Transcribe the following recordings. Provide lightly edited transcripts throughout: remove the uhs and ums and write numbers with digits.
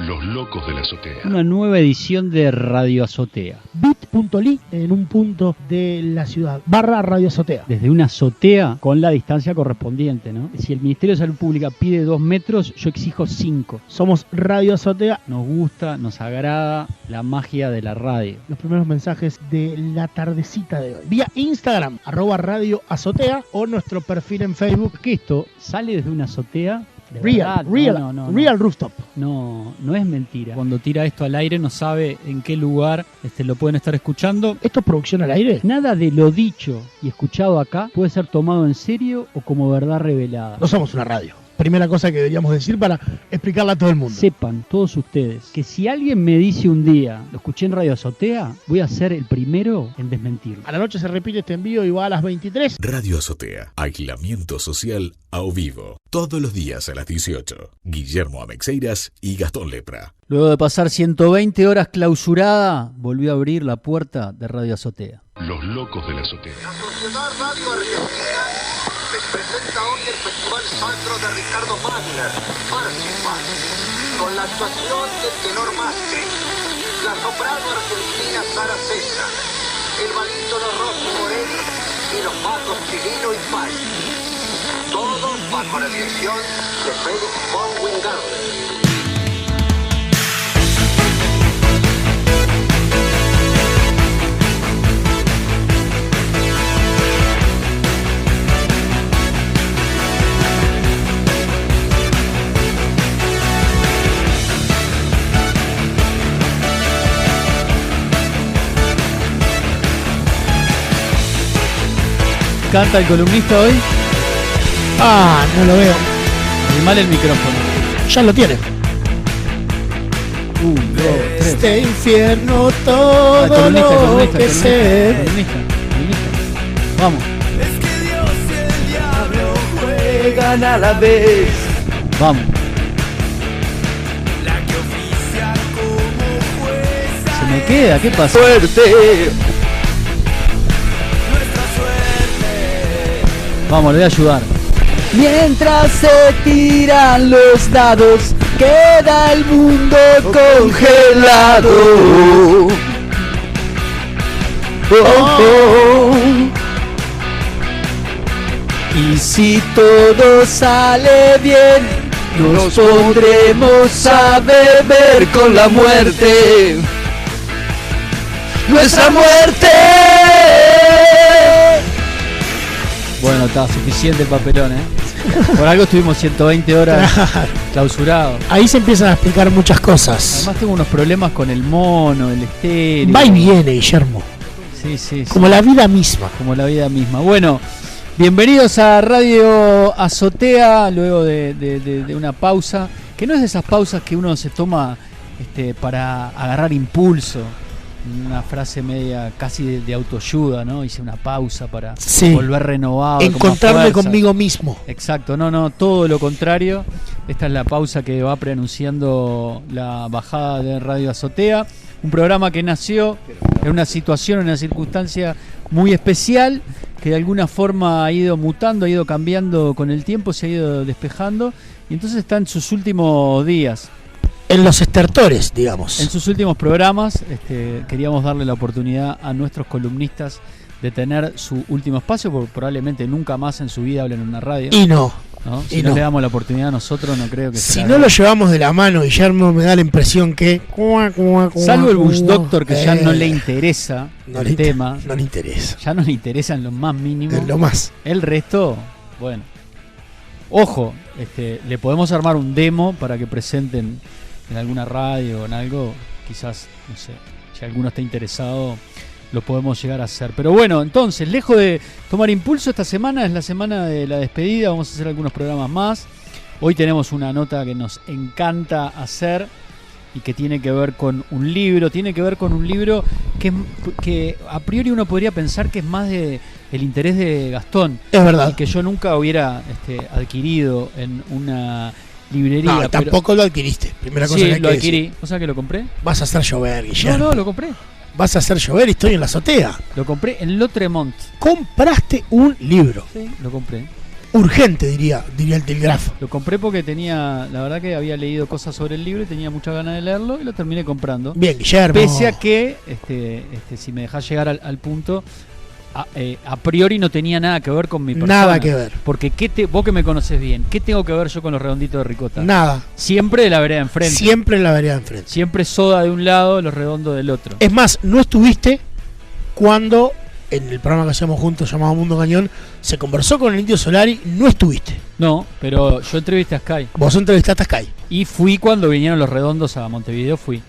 Los locos de la azotea. Una nueva edición de Radio Azotea. Bit.ly en un punto de la ciudad. /Radio Azotea. Desde una azotea con la distancia correspondiente, ¿no? Si el Ministerio de Salud Pública pide 2 metros, yo exijo 5. Somos Radio Azotea. Nos gusta, nos agrada la magia de la radio. Los primeros mensajes de la tardecita de hoy. Vía Instagram, @Radio Azotea, o nuestro perfil en Facebook. Que esto sale desde una azotea. Real Rooftop. No es mentira. Cuando tira esto al aire no sabe en qué lugar lo pueden estar escuchando. ¿Esto es producción al aire? Nada de lo dicho y escuchado acá puede ser tomado en serio o como verdad revelada. No somos una radio. Primera cosa que deberíamos decir para explicarla a todo el mundo. Sepan todos ustedes que si alguien me dice un día, lo escuché en Radio Azotea, voy a ser el primero en desmentirlo. A la noche se repite este envío y va a las 23. Radio Azotea. Aislamiento social a vivo. Todos los días a las 18. Guillermo Ameixeiras y Gastón Lepra. Luego de pasar 120 horas clausurada, volvió a abrir la puerta de Radio Azotea. Los locos de la azotea. La Sociedad Radio Argentina les presenta hoy el Festival Sacro de Ricardo Wagner, Parsifal, con la actuación del tenor Mastri, la soprano argentina Sara César, el barítono Rossi Morelli y los magos Chilino y Pai. Todos bajo la dirección de Felix von Wingarden. ¿Canta el columnista hoy? No lo veo. Muy mal el micrófono. Ya lo tiene. 1, 2, 3. Este infierno todo columnista, que sé. columnista. Vamos. Es que Dios y el diablo juegan a la vez. Vamos. La que oficia como jueza. Se me queda, ¿qué pasa? Suerte. Nuestra suerte. Vamos, le voy a ayudar. Mientras se tiran los dados, queda el mundo congelado. Y si todo sale bien, nos pondremos a beber con la muerte. ¡Nuestra muerte! Bueno, está suficiente el papelón, ¿eh? Por algo estuvimos 120 horas clausurados. Ahí se empiezan a explicar muchas cosas. Además tengo unos problemas con el mono, el estéreo. Va y viene, Guillermo. Sí. Como la vida misma. Como la vida misma. Bueno, bienvenidos a Radio Azotea, luego de una pausa, que no es de esas pausas que uno se toma para agarrar impulso. Una frase media casi de autoayuda, ¿no? Hice una pausa para volver renovado. Encontrarme conmigo mismo. Exacto, no, todo lo contrario. Esta es la pausa que va preanunciando la bajada de Radio Azotea. Un programa que nació en una situación, en una circunstancia muy especial, que de alguna forma ha ido mutando, ha ido cambiando con el tiempo, se ha ido despejando, y entonces está en sus últimos días. En los estertores, digamos. En sus últimos programas queríamos darle la oportunidad a nuestros columnistas de tener su último espacio, porque probablemente nunca más en su vida hablen en una radio. Y no. Si no le damos la oportunidad a nosotros, no creo que sea. Si no lo llevamos de la mano, Guillermo, me da la impresión que... Salvo el Bush Doctor, que ya no le interesa el tema. No le interesa. Ya no le interesa en lo más mínimo. En lo más. El resto, bueno. Ojo, le podemos armar un demo para que presenten en alguna radio o en algo, quizás, no sé, si alguno está interesado, lo podemos llegar a hacer. Pero bueno, entonces, lejos de tomar impulso, esta semana es la semana de la despedida, vamos a hacer algunos programas más. Hoy tenemos una nota que nos encanta hacer y que tiene que ver con un libro, que a priori uno podría pensar que es más de el interés de Gastón. Es verdad. Y que yo nunca hubiera adquirido en una librería. No, tampoco lo adquiriste. Primera cosa que lo adquirí. decir. O sea que lo compré. Vas a hacer llover, Guillermo. No, lo compré. Vas a hacer llover y estoy en la azotea. Lo compré en Lotremont. Compraste un libro. Sí, lo compré. Urgente, diría el Tilgraf. Lo compré porque tenía, la verdad que había leído cosas sobre el libro y tenía muchas ganas de leerlo y lo terminé comprando. Bien, Guillermo. Pese a que, si me dejás llegar al punto, a priori no tenía nada que ver con mi persona. Nada que ver. Porque vos que me conoces bien, ¿qué tengo que ver yo con los redonditos de ricota? Nada. Siempre de la vereda enfrente. Siempre en la vereda enfrente. Siempre soda de un lado, los redondos del otro. Es más, no estuviste cuando en el programa que hacíamos juntos llamado Mundo Cañón se conversó con el Indio Solari, no estuviste. No, pero yo entrevisté a Sky. Vos entrevistaste a Sky. Y fui cuando vinieron los redondos a Montevideo, fui.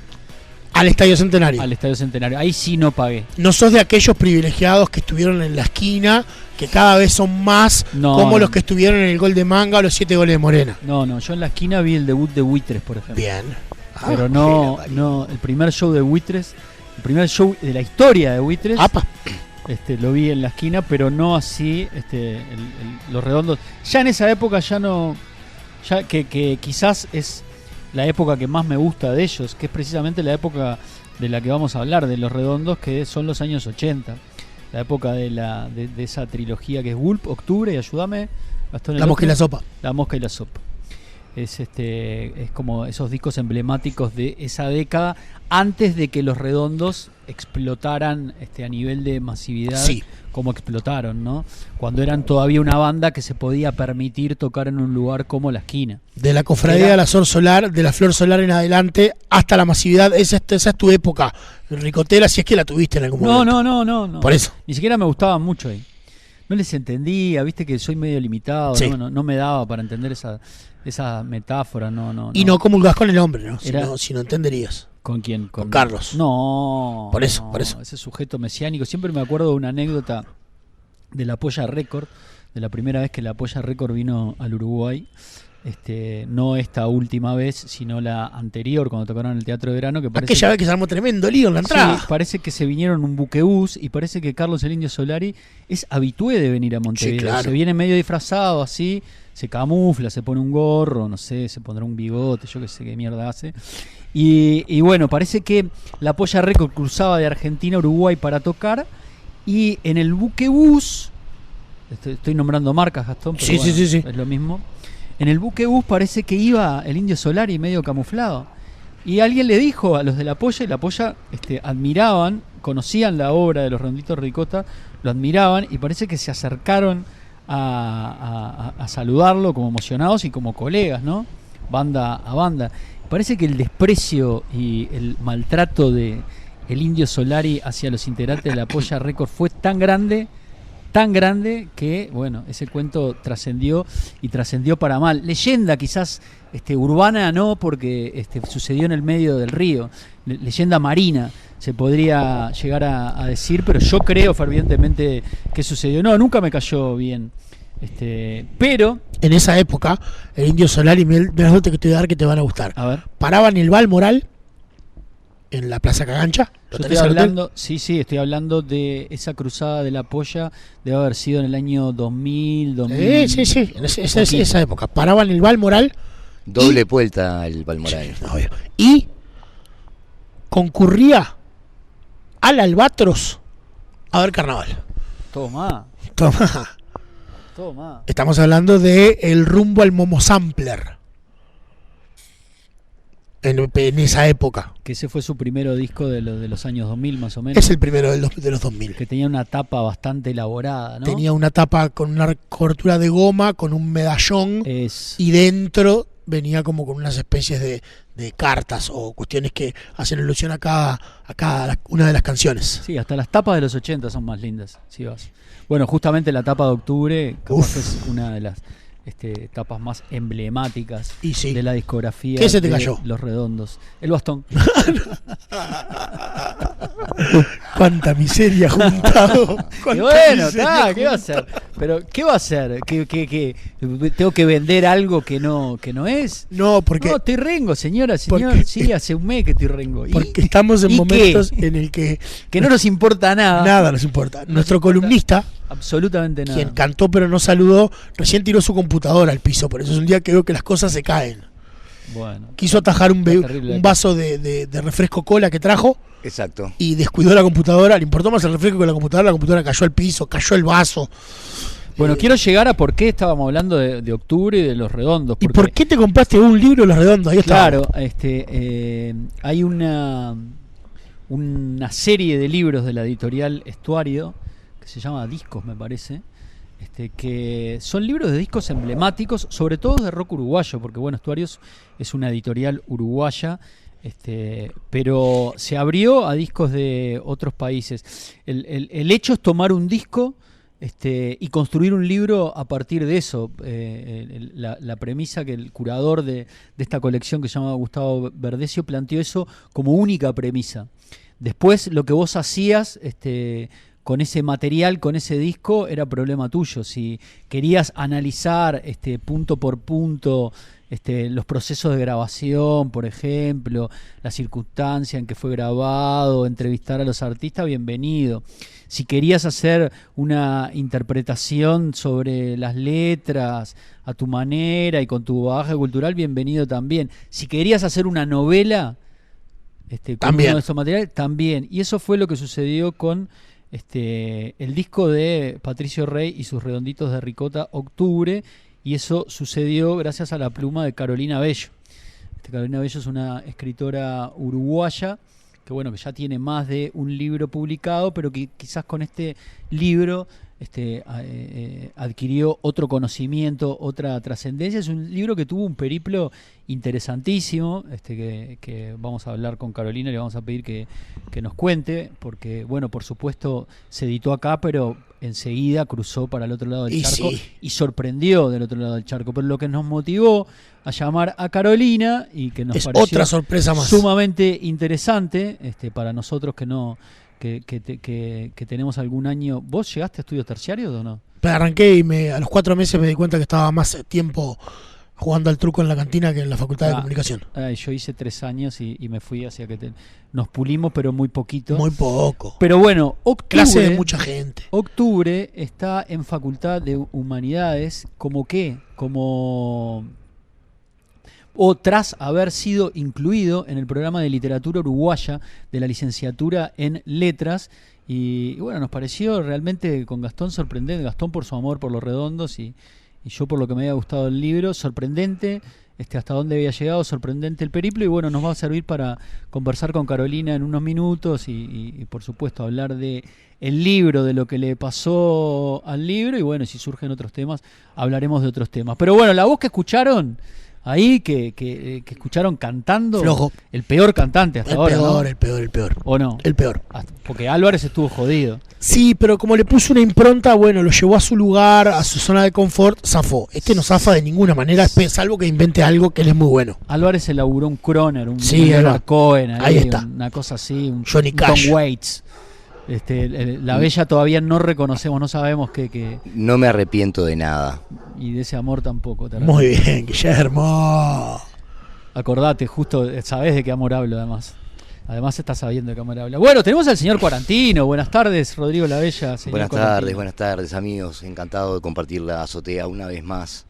Al Estadio Centenario. Al Estadio Centenario. Ahí sí no pagué. No sos de aquellos privilegiados que estuvieron en la esquina, que cada vez son más como los que estuvieron en el gol de Manga o los 7 goles de Morena. No, yo en la esquina vi el debut de Buitres, por ejemplo. Bien. Pero no, el primer show de Buitres, el primer show de la historia de Buitres, lo vi en la esquina, pero no así los redondos. Ya en esa época ya no, ya que quizás es la época que más me gusta de ellos, que es precisamente la época de la que vamos a hablar, de los redondos, que son los años 80. La época de esa trilogía que es Gulp, Octubre y Ayúdame. La Mosca y la Sopa. La Mosca y la Sopa. Es como esos discos emblemáticos de esa década, antes de que los redondos explotaran a nivel de masividad, sí, como explotaron, ¿no? Cuando eran todavía una banda que se podía permitir tocar en un lugar como La Esquina. De la cofradía de la Flor Solar, de la Flor Solar en adelante, hasta la masividad, esa es tu época ricotera, si es que la tuviste en algún momento. No. Por eso. Ni siquiera me gustaban mucho ahí. No les entendía, viste que soy medio limitado, sí, no me daba para entender esa metáfora, no. Y no comulgás con el hombre, ¿no? Si no entenderías. ¿Con quién? Con Carlos. No. Por eso. Ese sujeto mesiánico. Siempre me acuerdo de una anécdota de la Polla Record, de la primera vez que la Polla Record vino al Uruguay. No esta última vez, sino la anterior, cuando tocaron en el Teatro de Verano. Que parece aquella vez que se armó tremendo lío en la entrada. Sí, parece que se vinieron un buquebús y parece que Carlos el Indio Solari es habitué de venir a Montevideo. Sí, claro. Se viene medio disfrazado así, se camufla, se pone un gorro, no sé, se pondrá un bigote, yo qué sé qué mierda hace. Y bueno, parece que la Polla Record cruzaba de Argentina a Uruguay para tocar, y en el buquebús, estoy nombrando marcas, Gastón, pero sí, bueno, sí. es lo mismo. En el buquebús parece que iba el Indio Solari medio camuflado. Y alguien le dijo a los de la Polla, y la Polla admiraban, conocían la obra de los Redonditos Ricota, lo admiraban, y parece que se acercaron a saludarlo como emocionados y como colegas, ¿no? Banda a banda. Parece que el desprecio y el maltrato de el Indio Solari hacia los integrantes de la Polla Record fue tan grande que, bueno, ese cuento trascendió para mal. Leyenda quizás urbana no, porque sucedió en el medio del río. Leyenda marina se podría llegar a decir, pero yo creo fervientemente que sucedió. No, nunca me cayó bien. Pero en esa época, el Indio Solari, mirá las notas que te voy a dar que te van a gustar. A ver. Paraba en el Balmoral, en la Plaza Cagancha. Yo estoy hablando, sí, estoy hablando de esa cruzada de la Polla, debe haber sido en el año 2000. Sí, en esa época. Paraba en el Balmoral. Doble vuelta al Balmoral. Sí, y concurría al Albatros a ver carnaval. Toma. Estamos hablando de el rumbo al Momo Sampler. En esa época. Que ese fue su primer disco de los años 2000 más o menos. Es el primero de los 2000. Que tenía una tapa bastante elaborada, ¿no? Tenía una tapa con una cobertura de goma, con un medallón. Y dentro venía como con unas especies de cartas o cuestiones que hacen alusión a cada una de las canciones. Sí, hasta las tapas de los 80 son más lindas, si vas. Bueno, justamente la tapa de Octubre capaz que es una de las tapas más emblemáticas de la discografía. ¿Qué se te cayó? Los Redondos. El bastón. Cuánta miseria juntado. Bueno, ¿qué va a hacer? Pero ¿qué va a hacer? ¿Que tengo que vender algo que no es? No, porque estoy rengo, señor. Sí, hace un mes que estoy rengo. Porque estamos en momentos en el que no nos importa nada. Nada nos importa. Nuestro columnista, absolutamente nada, quien cantó pero no saludó, recién tiró su computadora al piso. Por eso es un día que veo que las cosas se caen. Bueno, quiso atajar un vaso de refresco cola que trajo. Exacto. Y descuidó la computadora. Le importó más el refresco que la computadora cayó al piso, cayó el vaso. Bueno, quiero llegar a por qué estábamos hablando de octubre y de Los Redondos. ¿Y por qué te compraste un libro de Los Redondos? Ahí está. Claro, hay una serie de libros de la editorial Estuario que se llama Discos, me parece, que son libros de discos emblemáticos, sobre todo de rock uruguayo, porque bueno, Estuario es una editorial uruguaya, pero se abrió a discos de otros países. El hecho es tomar un disco y construir un libro a partir de eso. La premisa que el curador de esta colección, que se llama Gustavo Verdecio, planteó eso como única premisa. Después lo que vos hacías con ese material, con ese disco, era problema tuyo. Si querías analizar punto por punto los procesos de grabación, por ejemplo, la circunstancia en que fue grabado, entrevistar a los artistas, bienvenido. Si querías hacer una interpretación sobre las letras a tu manera y con tu bagaje cultural, bienvenido también. Si querías hacer una novela con también. uno de esos materiales, también. Y eso fue lo que sucedió con el disco de Patricio Rey y sus Redonditos de Ricota, Octubre, y eso sucedió gracias a la pluma de Carolina Bello. Carolina Bello es una escritora uruguaya que bueno, que ya tiene más de un libro publicado, pero que quizás con este libro adquirió otro conocimiento, otra trascendencia. Es un libro que tuvo un periplo interesantísimo, que vamos a hablar con Carolina, le vamos a pedir que nos cuente, porque bueno, por supuesto se editó acá, pero enseguida cruzó para el otro lado del charco y sorprendió del otro lado del charco. Pero lo que nos motivó a llamar a Carolina y que nos pareció otra sorpresa más sumamente interesante para nosotros que tenemos algún año. ¿Vos llegaste a estudios terciarios o no? Arranqué y a los 4 meses me di cuenta que estaba más tiempo jugando al truco en la cantina que en la Facultad de Comunicación. Yo hice 3 años y me fui hacia que nos pulimos, pero muy poquito. Muy poco. Pero bueno, clase de mucha gente. Octubre está en Facultad de Humanidades o tras haber sido incluido en el programa de literatura uruguaya de la licenciatura en letras. Y bueno, nos pareció realmente con Gastón sorprendente, Gastón por su amor por Los Redondos y yo por lo que me había gustado el libro, sorprendente hasta dónde había llegado, sorprendente el periplo, y bueno, nos va a servir para conversar con Carolina en unos minutos y por supuesto hablar de el libro, de lo que le pasó al libro, y bueno, si surgen otros temas, hablaremos de otros temas. Pero bueno, la voz que escucharon ahí, que escucharon cantando, flojo. El peor cantante hasta ahora, ¿no? El peor. ¿O no? El peor. Porque Álvarez estuvo jodido. Sí, pero como le puso una impronta, bueno, lo llevó a su lugar, a su zona de confort, zafó. No zafa de ninguna manera, salvo que invente algo que él es muy bueno. Álvarez se laburó un Croner, un Cohen, ahí está. Una cosa así, un Johnny Cash. Tom Waits. La Bella todavía no reconocemos, no sabemos que no me arrepiento de nada. Y de ese amor tampoco. Muy bien, Guillermo. Acordate, justo sabés de qué amor hablo, además. Además estás sabiendo de qué amor habla. Bueno, tenemos al señor Quarantino. Buenas tardes, Rodrigo La Bella. Buenas tardes, amigos. Encantado de compartir la azotea una vez más.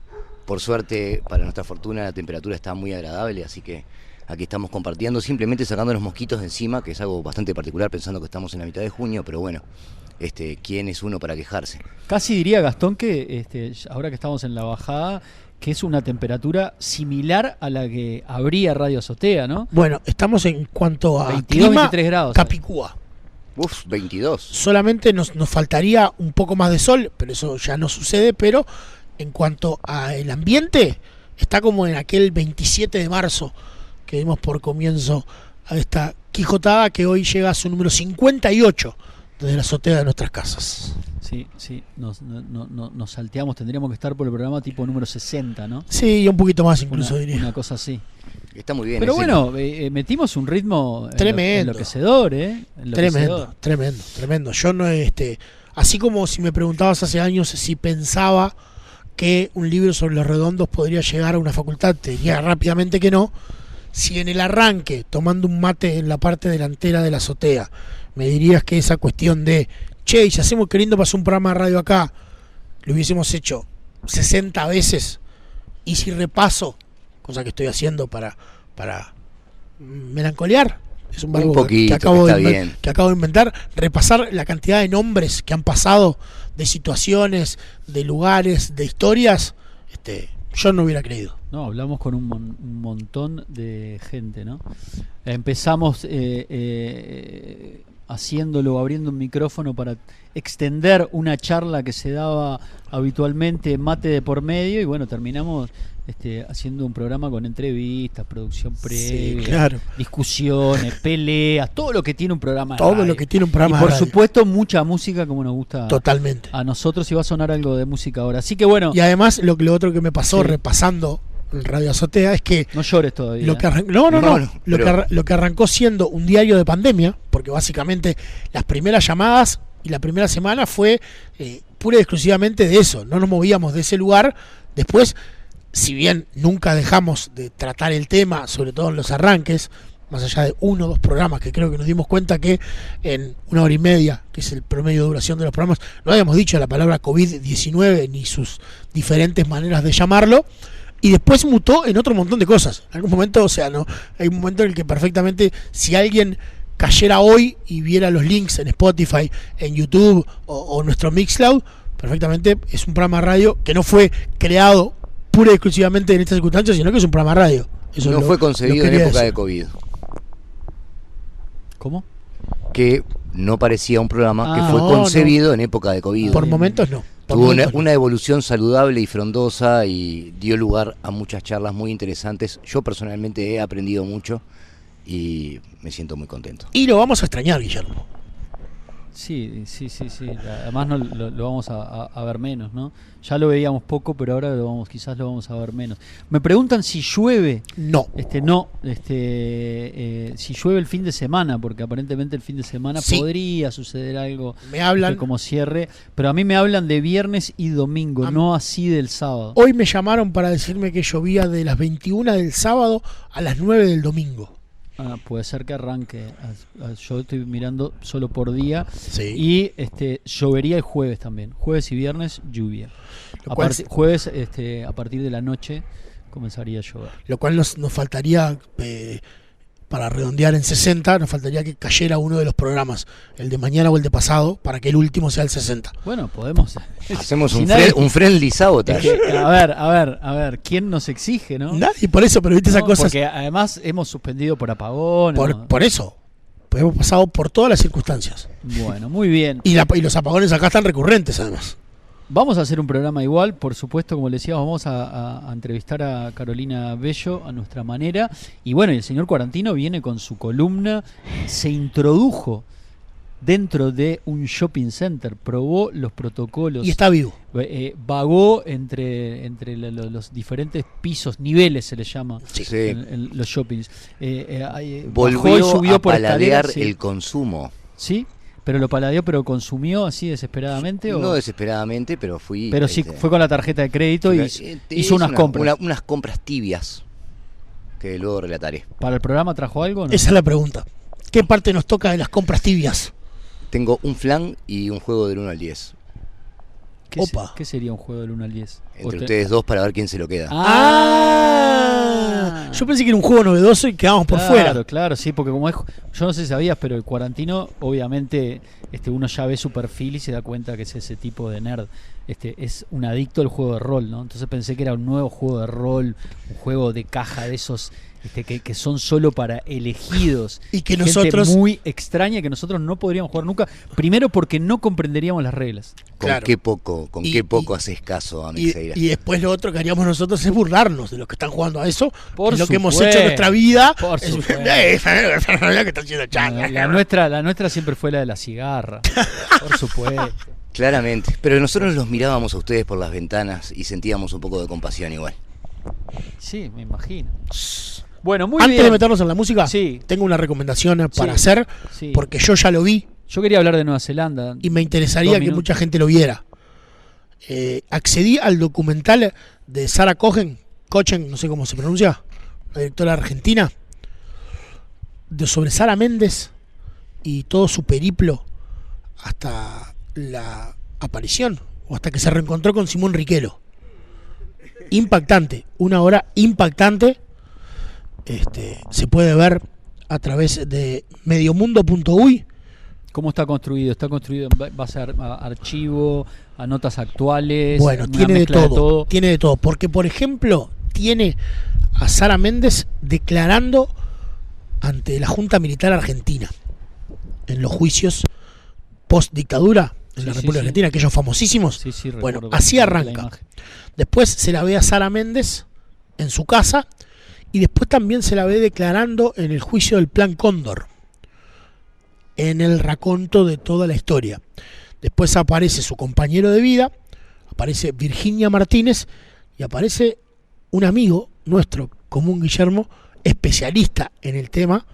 Por suerte, para nuestra fortuna, la temperatura está muy agradable, así que aquí estamos compartiendo, simplemente sacando los mosquitos de encima, que es algo bastante particular, pensando que estamos en la mitad de junio, pero bueno, ¿quién es uno para quejarse? Casi diría, Gastón, que ahora que estamos en la bajada, que es una temperatura similar a la que habría Radio Azotea, ¿no? Bueno, estamos en cuanto a 22, 23 grados. Capicúa. 22. Solamente nos faltaría un poco más de sol, pero eso ya no sucede, pero en cuanto al ambiente, está como en aquel 27 de marzo que dimos por comienzo a esta quijotada que hoy llega a su número 58 desde la azotea de nuestras casas. Sí, nos salteamos, tendríamos que estar por el programa tipo número 60, ¿no? Sí, y un poquito más incluso diría. Una cosa así. Está muy bien. Pero bueno, metimos un ritmo tremendo, enloquecedor, Tremendo. Yo no, así como si me preguntabas hace años si pensaba que un libro sobre Los Redondos podría llegar a una facultad, te diría rápidamente que no. Si en el arranque, tomando un mate en la parte delantera de la azotea, me dirías que esa cuestión de che, si hacemos queriendo pasar un programa de radio acá, lo hubiésemos hecho 60 veces, y si repaso, cosa que estoy haciendo para melancolear, Es un verbo poquito, que acabo de inventar. Repasar la cantidad de nombres que han pasado, de situaciones, de lugares, de historias, yo no hubiera creído. No, hablamos con un montón de gente, ¿no? Empezamos haciéndolo, abriendo un micrófono para extender una charla que se daba habitualmente, mate de por medio, y bueno, terminamos haciendo un programa con entrevistas, producción previa, claro, discusiones, peleas, todo lo que tiene un programa de todo radio. Lo que tiene un programa y por de radio. supuesto mucha música como nos gusta totalmente a nosotros, y va a sonar algo de música ahora. Así que bueno. Y además lo otro que me pasó repasando el Radio Azotea es que no llores todavía. Lo que arrancó siendo un diario de pandemia, porque básicamente las primeras llamadas y la primera semana fue pura y exclusivamente de eso, no nos movíamos de ese lugar. Después, si bien nunca dejamos de tratar el tema, sobre todo en los arranques, más allá de 1 o 2 programas que creo que nos dimos cuenta que en 1 hora y media, que es el promedio de duración de los programas, no habíamos dicho la palabra COVID-19 ni sus diferentes maneras de llamarlo. Y después mutó en otro montón de cosas. En algún momento, hay un momento en el que perfectamente, si alguien cayera hoy y viera los links en Spotify, en YouTube o nuestro Mixcloud, perfectamente es un programa de radio que no fue creado pura y exclusivamente en estas circunstancias, sino que es un programa de radio. Eso no fue concebido en época de COVID. ¿Cómo? Que no parecía un programa que fue concebido en época de COVID. Por momentos no. Tuvo una evolución saludable y frondosa y dio lugar a muchas charlas muy interesantes. Yo personalmente he aprendido mucho y me siento muy contento. Y lo vamos a extrañar, Guillermo. Sí. Además lo vamos a ver menos, ¿no? Ya lo veíamos poco, pero ahora quizás lo vamos a ver menos. Me preguntan si llueve. No. Si llueve el fin de semana, porque aparentemente el fin de semana podría suceder algo. Me hablan como cierre, pero a mí me hablan de viernes y domingo, no así del sábado. Hoy me llamaron para decirme que llovía de las 21 del sábado a las 9 del domingo. Puede ser que arranque. Yo estoy mirando solo por día. Sí. Y llovería el jueves también. Jueves y viernes, lluvia. Jueves, a partir de la noche, comenzaría a llover. Lo cual nos faltaría, para redondear en 60, nos faltaría que cayera uno de los programas, el de mañana o el de pasado, para que el último sea el 60. Bueno, podemos. Hacemos un friendly sabotage. A ver, ¿quién nos exige, no? Nadie, por eso, pero viste esas cosas. Porque además hemos suspendido por apagón. Por eso. Pues hemos pasado por todas las circunstancias. Bueno, muy bien. Y los apagones acá están recurrentes, además. Vamos a hacer un programa igual, por supuesto, como le decíamos, vamos a entrevistar a Carolina Bello a nuestra manera. Y bueno, el señor Quarantino viene con su columna, se introdujo dentro de un shopping center, probó los protocolos. Y está vivo. Vagó entre los diferentes pisos, niveles se le llama, en los shoppings. Volvió subió a por paladear el consumo. ¿Sí? ¿Pero lo paladeó, pero consumió así desesperadamente? No desesperadamente, pero fui... Pero sí, fue con la tarjeta de crédito y hizo unas compras. Unas compras tibias, que luego relataré. ¿Para el programa trajo algo? ¿No? Esa es la pregunta. ¿Qué parte nos toca de las compras tibias? Tengo un flan y un juego del 1 al 10. ¿Qué sería un juego del 1 al 10? Entre ustedes dos para ver quién se lo queda. Yo pensé que era un juego novedoso y quedamos por fuera. Claro, sí, porque como yo no sé si sabías, pero el Quarantino, obviamente, uno ya ve su perfil y se da cuenta que es ese tipo de nerd. Es un adicto al juego de rol, ¿no? Entonces pensé que era un nuevo juego de rol, un juego de caja de esos que son solo para elegidos. Y que gente nosotros... muy extraña que nosotros no podríamos jugar nunca. Primero porque no comprenderíamos las reglas. ¿Con qué poco haces caso a Mixeira? Y después lo otro que haríamos nosotros es burlarnos de los que están jugando a eso. Por lo que hemos hecho en nuestra vida. Por supuesto. Que están haciendo changa. La nuestra siempre fue la de la cigarra. Por supuesto. Claramente. Pero nosotros los mirábamos a ustedes por las ventanas y sentíamos un poco de compasión igual. Sí, me imagino. Bueno, muy Antes bien. de meternos en la música, sí, tengo una recomendación para hacer, porque yo ya lo vi. Yo quería hablar de Nueva Zelanda. Y me interesaría que mucha gente lo viera. Accedí al documental de Sarah Cohen, no sé cómo se pronuncia, la directora argentina, sobre Sara Méndez y todo su periplo hasta la aparición, o hasta que se reencontró con Simón Riquelo. Impactante, 1 hora impactante. Se puede ver a través de mediomundo.uy. ¿Cómo está construido? ¿Está construido en base a archivo, a notas actuales? Bueno, tiene de todo. Tiene de todo. Porque, por ejemplo, tiene a Sara Méndez declarando ante la Junta Militar Argentina en los juicios post-dictadura en la República Argentina, aquellos famosísimos. Bueno, así arranca. Después se la ve a Sara Méndez en su casa y después también se la ve declarando en el juicio del Plan Cóndor, en el raconto de toda la historia. Después aparece su compañero de vida, aparece Virginia Martínez y aparece un amigo nuestro común, Guillermo, especialista en el tema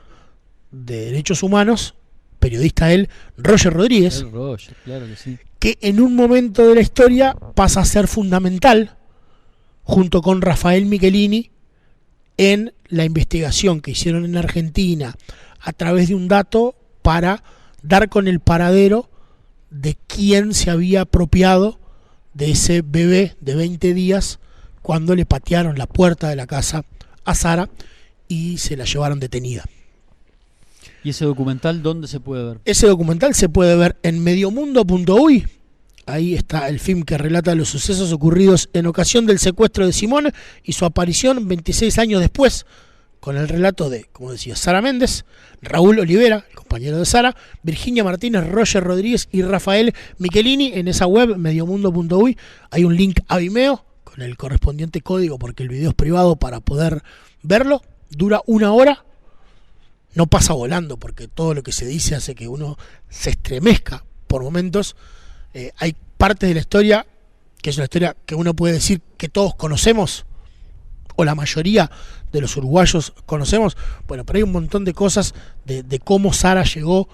de derechos humanos, periodista él, Roger Rodríguez, claro que sí, que en un momento de la historia pasa a ser fundamental, junto con Rafael Michelini, en la investigación que hicieron en Argentina a través de un dato para dar con el paradero de quién se había apropiado de ese bebé de 20 días cuando le patearon la puerta de la casa a Sara y se la llevaron detenida. ¿Y ese documental dónde se puede ver? Ese documental se puede ver en mediomundo.uy. Ahí está el film que relata los sucesos ocurridos en ocasión del secuestro de Simón y su aparición 26 años después, con el relato de, como decía, Sara Méndez, Raúl Olivera, el compañero de Sara, Virginia Martínez, Roger Rodríguez y Rafael Michelini. En esa web, mediomundo.uy, hay un link a Vimeo con el correspondiente código, porque el video es privado, para poder verlo. Dura 1 hora. No pasa volando, porque todo lo que se dice hace que uno se estremezca por momentos. Hay partes de la historia que es una historia que uno puede decir que todos conocemos, o la mayoría de los uruguayos conocemos. Bueno, pero hay un montón de cosas de cómo Sara llegó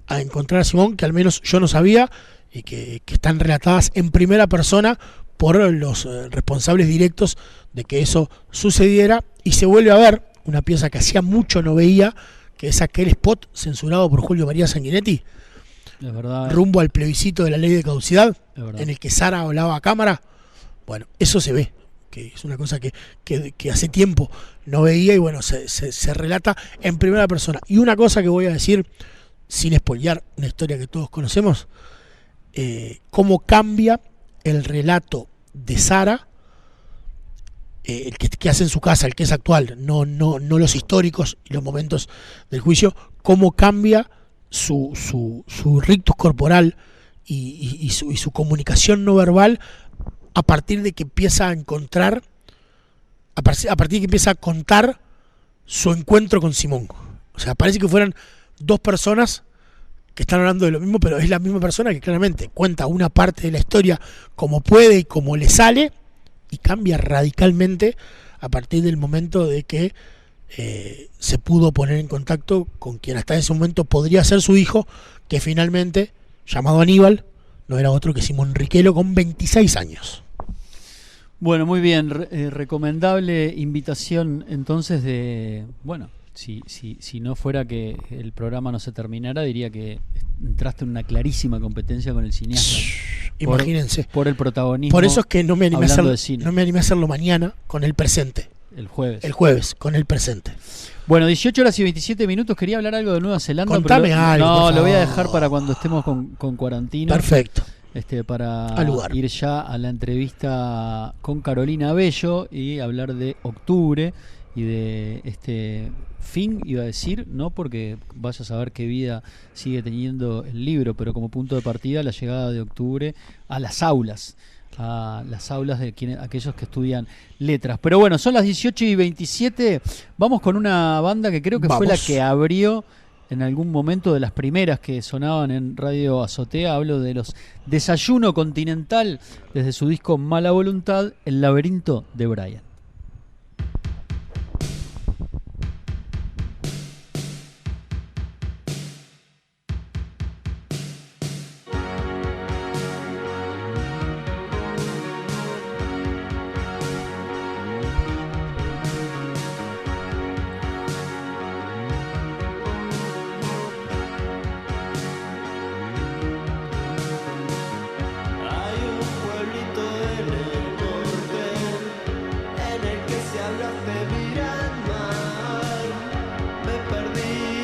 a encontrar a Simón, que al menos yo no sabía, y que están relatadas en primera persona por los responsables directos de que eso sucediera. Y se vuelve a ver una pieza que hacía mucho no veía, que es aquel spot censurado por Julio María Sanguinetti, es verdad, rumbo al plebiscito de la ley de caducidad, en el que Sara hablaba a cámara. Bueno, eso se ve, que es una cosa que hace tiempo no veía, y bueno, se relata en primera persona. Y una cosa que voy a decir, sin spoilear una historia que todos conocemos, cómo cambia el relato de Sara, el que hace en su casa, el que es actual, no los históricos y los momentos del juicio, cómo cambia su rictus corporal y su comunicación no verbal a partir de que empieza a encontrar, a partir de que empieza a contar su encuentro con Simón. O sea, parece que fueran dos personas que están hablando de lo mismo, pero es la misma persona que claramente cuenta una parte de la historia como puede y como le sale, y cambia radicalmente a partir del momento de que se pudo poner en contacto con quien hasta ese momento podría ser su hijo, que finalmente, llamado Aníbal, no era otro que Simón Riquelo, con 26 años. Bueno, muy bien, recomendable invitación entonces de, bueno, si no fuera que el programa no se terminara, diría que entraste en una clarísima competencia con el cineasta. Imagínense. Por el protagonismo. Por eso es que no me animé a hacerlo mañana con el presente. El jueves. El jueves, con el presente. Bueno, 18 horas y 27 minutos. Quería hablar algo de Nueva Zelanda. Contame algo. No, lo voy a dejar para cuando estemos con Cuarantino. Perfecto. Para ir ya a la entrevista con Carolina Bello y hablar de octubre y de este fin, iba a decir, no porque vaya a saber qué vida sigue teniendo el libro, pero como punto de partida la llegada de octubre a las aulas de aquellos que estudian letras. Pero bueno, son las 18 y 27, vamos con una banda que creo que fue la que abrió en algún momento, de las primeras que sonaban en Radio Azotea. Hablo de los Desayuno Continental, desde su disco Mala Voluntad, El laberinto de Brian. Hablaste mirando al mar, me perdí.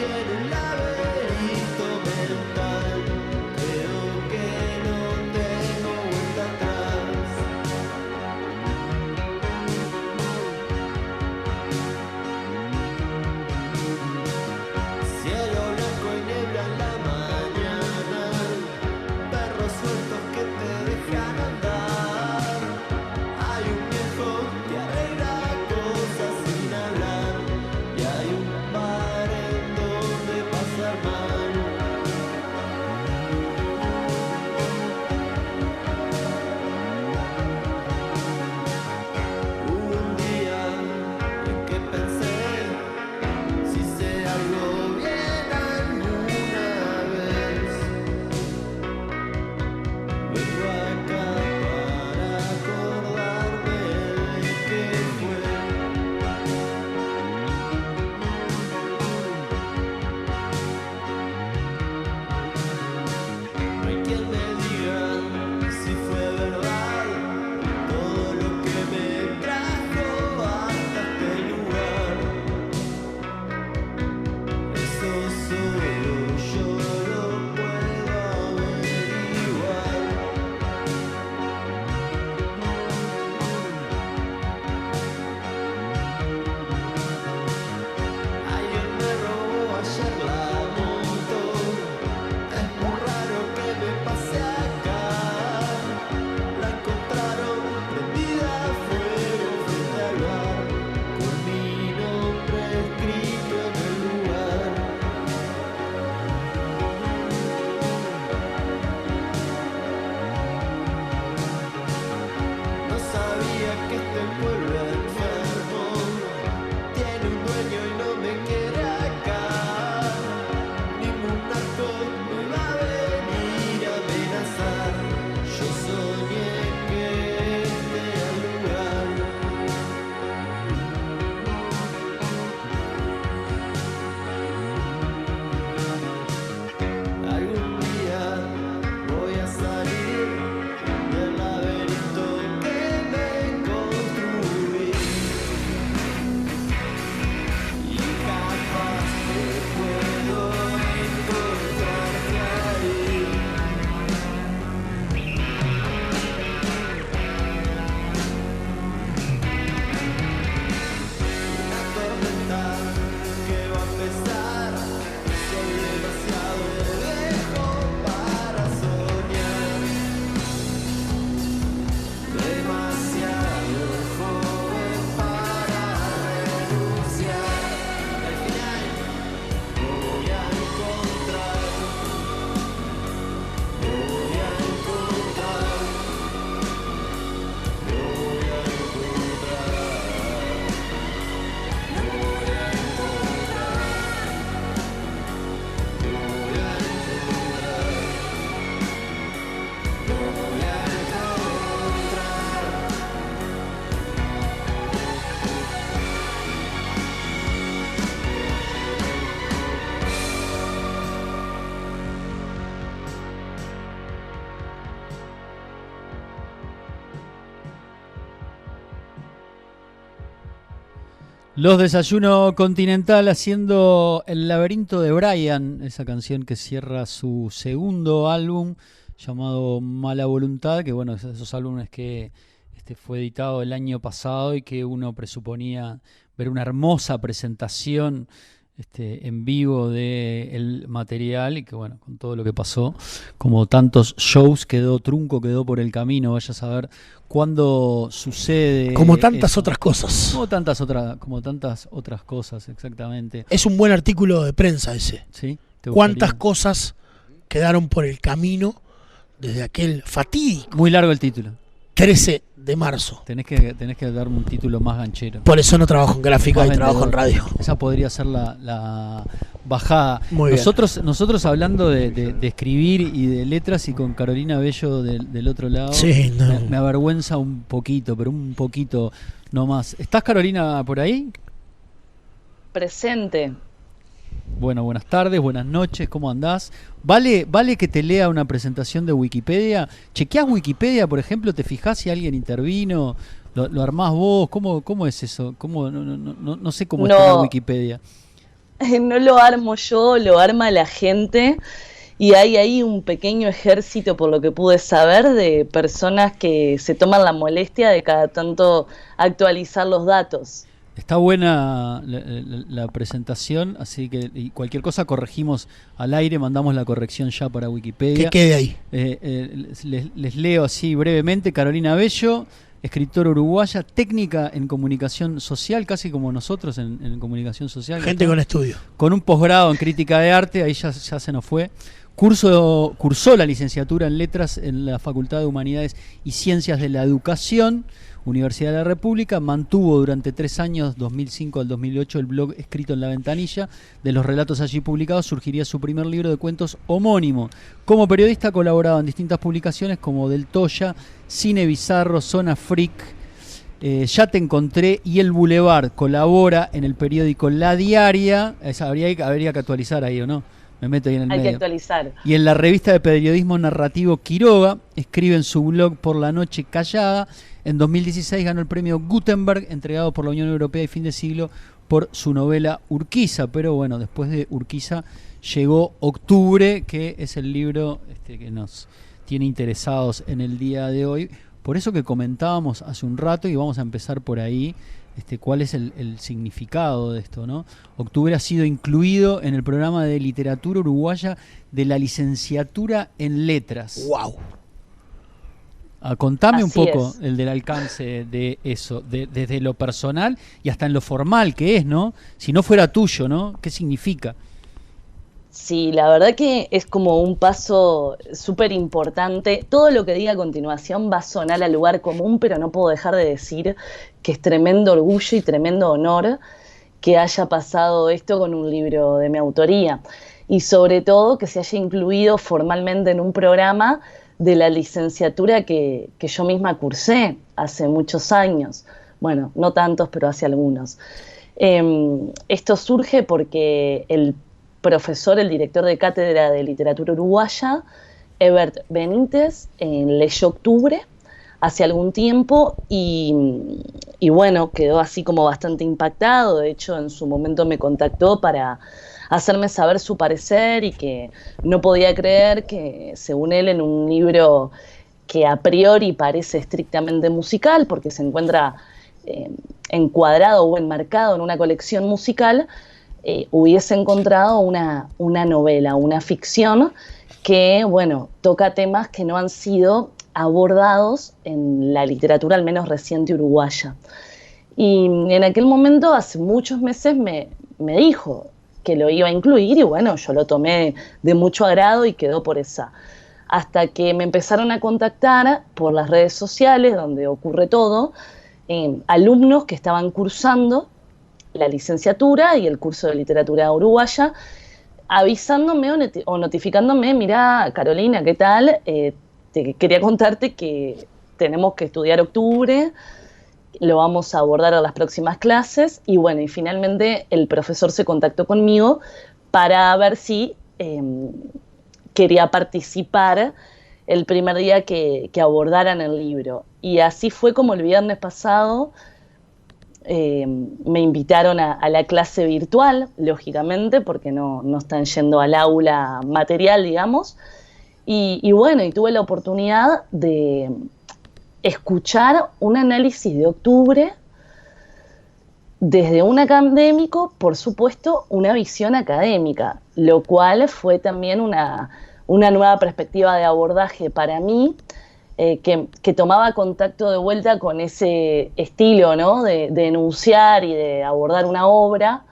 Los Desayuno Continental haciendo El laberinto de Brian, esa canción que cierra su segundo álbum llamado Mala Voluntad, que bueno, esos álbumes que fue editado el año pasado y que uno presuponía ver una hermosa presentación en vivo del material, y que bueno, con todo lo que pasó, como tantos shows, quedó por el camino. Vaya a saber cuándo sucede. Como tantas eso. Otras cosas. Como tantas otras cosas, exactamente. Es un buen artículo de prensa ese. ¿Sí? ¿Cuántas cosas quedaron por el camino desde aquel fatídico? Muy largo el título. 13 de marzo. Tenés que darme un título más ganchero. Por eso no trabajo en gráfica y trabajo en radio. Esa podría ser la bajada. Muy nosotros hablando de escribir y de letras, y con Carolina Bello del otro lado, sí, no. me avergüenza un poquito, pero un poquito no más. ¿Estás, Carolina, por ahí? Presente. Bueno, buenas tardes, buenas noches, ¿cómo andás? ¿Vale que te lea una presentación de Wikipedia? ¿Chequeás Wikipedia, por ejemplo? ¿Te fijás si alguien intervino? ¿Lo armás vos? ¿Cómo es eso? No sé cómo está la Wikipedia. No lo armo yo, lo arma la gente, y hay ahí un pequeño ejército, por lo que pude saber, de personas que se toman la molestia de cada tanto actualizar los datos. Está buena la presentación, así que cualquier cosa corregimos al aire, mandamos la corrección ya para Wikipedia. Que quede ahí. Les leo así brevemente. Carolina Bello, escritora uruguaya, técnica en comunicación social, casi como nosotros en comunicación social. Gente con estudio. Con un posgrado en crítica de arte, ahí ya se nos fue. Cursó la licenciatura en letras en la Facultad de Humanidades y Ciencias de la Educación, Universidad de la República. Mantuvo durante 3 años, 2005 al 2008, el blog Escrito en la Ventanilla. De los relatos allí publicados surgiría su primer libro de cuentos homónimo. Como periodista ha colaborado en distintas publicaciones como Del Toya, Cine Bizarro, Zona Freak, Ya te encontré y El Boulevard. Colabora en el periódico La Diaria. Habría que actualizar ahí, ¿o no? Me meto ahí en el medio. Hay que actualizar. Y en la revista de periodismo narrativo Quiroga. Escribe en su blog Por la Noche Callada. En 2016 ganó el premio Gutenberg, entregado por la Unión Europea y Fin de Siglo, por su novela Urquiza. Pero bueno, después de Urquiza llegó Octubre, que es el libro que nos tiene interesados en el día de hoy. Por eso que comentábamos hace un rato, y vamos a empezar por ahí, cuál es el significado de esto, ¿no? Octubre ha sido incluido en el programa de literatura uruguaya de la licenciatura en letras. ¡Wow! Contame Así un poco el del alcance de eso, desde lo personal y hasta en lo formal que es, ¿no? Si no fuera tuyo, ¿no? ¿Qué significa? Sí, la verdad que es como un paso súper importante. Todo lo que diga a continuación va a sonar al lugar común, pero no puedo dejar de decir que es tremendo orgullo y tremendo honor que haya pasado esto con un libro de mi autoría. Y sobre todo que se haya incluido formalmente en un programa de la licenciatura que yo misma cursé hace muchos años. Bueno, no tantos, pero hace algunos. Esto surge porque el director de cátedra de literatura uruguaya, Ebert Benítez, leyó Octubre hace algún tiempo y bueno, quedó así como bastante impactado. De hecho, en su momento me contactó para hacerme saber su parecer, y que no podía creer que, según él, en un libro que a priori parece estrictamente musical, porque se encuentra encuadrado o enmarcado en una colección musical, hubiese encontrado una novela, una ficción que, bueno, toca temas que no han sido abordados en la literatura, al menos reciente, uruguaya. Y en aquel momento, hace muchos meses, me dijo que lo iba a incluir, y bueno, yo lo tomé de mucho agrado y quedó por esa. Hasta que me empezaron a contactar por las redes sociales, donde ocurre todo, alumnos que estaban cursando la licenciatura y el curso de literatura uruguaya, avisándome o notificándome: mirá, Carolina, ¿qué tal? Quería contarte que tenemos que estudiar Octubre, lo vamos a abordar en las próximas clases. Y bueno, y finalmente el profesor se contactó conmigo para ver si quería participar el primer día que abordaran el libro. Y así fue como el viernes pasado me invitaron a la clase virtual, lógicamente, porque no están yendo al aula material, digamos. Y bueno, y tuve la oportunidad de escuchar un análisis de octubre desde un académico, por supuesto, una visión académica, lo cual fue también una nueva perspectiva de abordaje para mí, que tomaba contacto de vuelta con ese estilo, ¿no? de enunciar y de abordar una obra,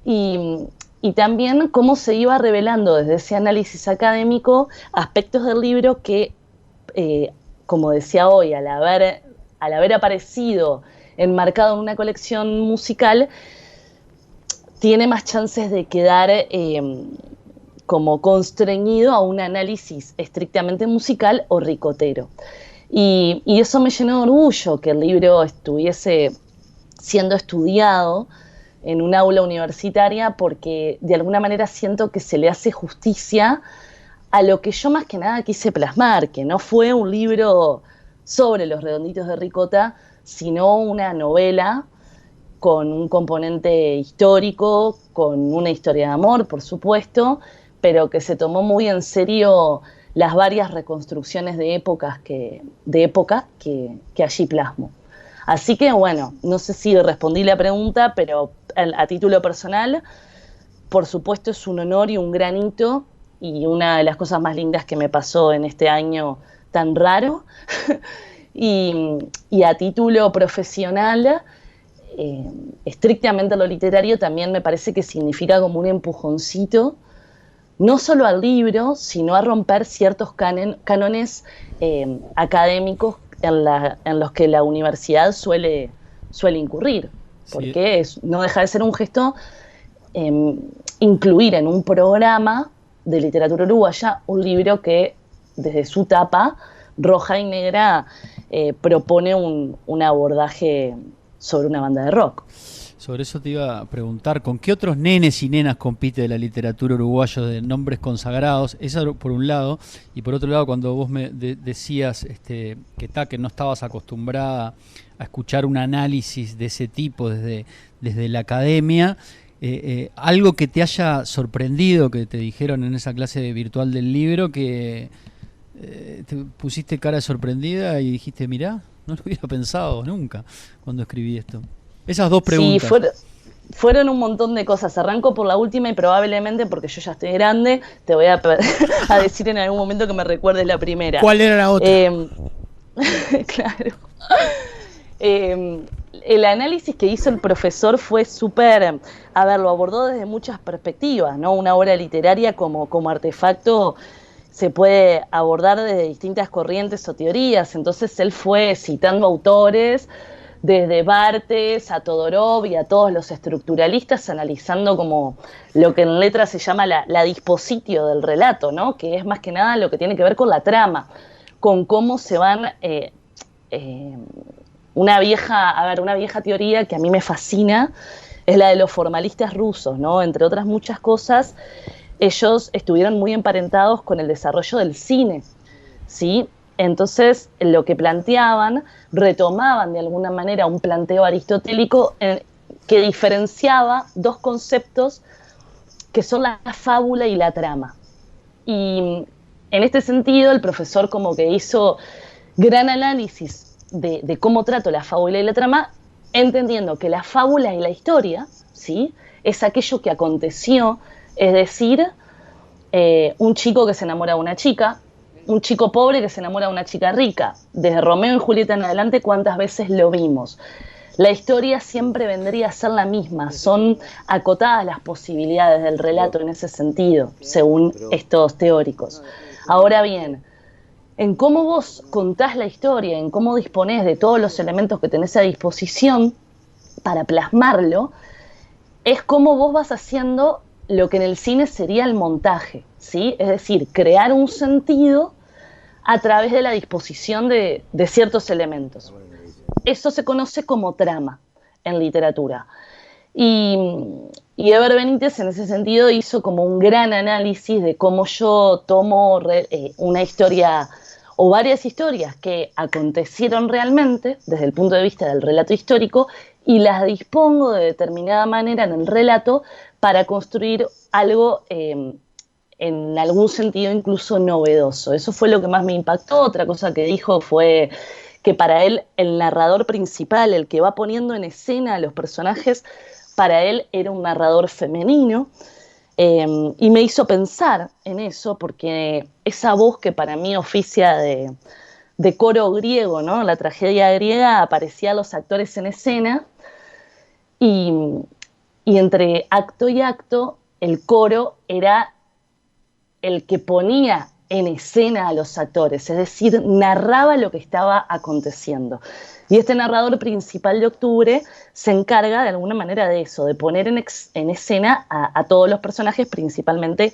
y también cómo se iba revelando desde ese análisis académico aspectos del libro que, como decía hoy, al haber aparecido enmarcado en una colección musical, tiene más chances de quedar como constreñido a un análisis estrictamente musical o ricotero. Y eso me llenó de orgullo, que el libro estuviese siendo estudiado en un aula universitaria, porque de alguna manera siento que se le hace justicia a lo que yo más que nada quise plasmar, que no fue un libro sobre los redonditos de ricota, sino una novela con un componente histórico, con una historia de amor, por supuesto, pero que se tomó muy en serio las varias reconstrucciones de época que allí plasmo. Así que bueno, no sé si respondí la pregunta, pero a título personal, por supuesto es un honor y un gran hito, y una de las cosas más lindas que me pasó en este año tan raro. Y a título profesional, estrictamente lo literario, también me parece que significa como un empujoncito, no solo al libro, sino a romper ciertos cánones académicos en los que la universidad suele incurrir, porque no deja de ser un gesto incluir en un programa de literatura uruguaya un libro que desde su tapa roja y negra propone un abordaje sobre una banda de rock. Sobre eso te iba a preguntar, ¿con qué otros nenes y nenas compite la literatura uruguaya de nombres consagrados? Eso por un lado, y por otro lado, cuando vos me decías que no estabas acostumbrada a escuchar un análisis de ese tipo desde la academia, algo que te haya sorprendido, que te dijeron en esa clase virtual del libro, que te pusiste cara sorprendida y dijiste, mirá, no lo hubiera pensado nunca cuando escribí esto. Esas dos preguntas. Sí, fueron un montón de cosas. Arranco por la última y probablemente, porque yo ya estoy grande, te voy a decir en algún momento que me recuerdes la primera. ¿Cuál era la otra? Claro. El análisis que hizo el profesor fue súper, lo abordó desde muchas perspectivas, ¿no? Una obra literaria como artefacto se puede abordar desde distintas corrientes o teorías. Entonces él fue citando autores desde Barthes a Todorov y a todos los estructuralistas, analizando como lo que en letras se llama la dispositio del relato, ¿no? Que es más que nada lo que tiene que ver con la trama, con cómo se van... una vieja teoría que a mí me fascina es la de los formalistas rusos, ¿no? Entre otras muchas cosas, ellos estuvieron muy emparentados con el desarrollo del cine, ¿sí? Entonces, lo que planteaban, retomaban de alguna manera un planteo aristotélico que diferenciaba dos conceptos que son la fábula y la trama. Y en este sentido, el profesor como que hizo gran análisis de cómo trato la fábula y la trama, entendiendo que la fábula y la historia, ¿sí?, es aquello que aconteció, es decir, un chico que se enamora de una chica, un chico pobre que se enamora de una chica rica. Desde Romeo y Julieta en adelante, ¿cuántas veces lo vimos? La historia siempre vendría a ser la misma, son acotadas las posibilidades del relato en ese sentido, según estos teóricos. Ahora bien, en cómo vos contás la historia, en cómo disponés de todos los elementos que tenés a disposición para plasmarlo, es cómo vos vas haciendo lo que en el cine sería el montaje, ¿sí? Es decir, crear un sentido a través de la disposición de ciertos elementos. Eso se conoce como trama en literatura. Y Eber Benítez en ese sentido hizo como un gran análisis de cómo yo tomo una historia o varias historias que acontecieron realmente desde el punto de vista del relato histórico y las dispongo de determinada manera en el relato para construir algo en algún sentido incluso novedoso. Eso fue lo que más me impactó. Otra cosa que dijo fue que para él el narrador principal, el que va poniendo en escena a los personajes, para él era un narrador femenino. Y me hizo pensar en eso, porque esa voz que para mí oficia de coro griego, ¿no? En la tragedia griega aparecían los actores en escena y entre acto y acto el coro era el que ponía en escena a los actores, es decir, narraba lo que estaba aconteciendo. Y este narrador principal de Octubre se encarga de alguna manera de eso, de poner en escena a todos los personajes, principalmente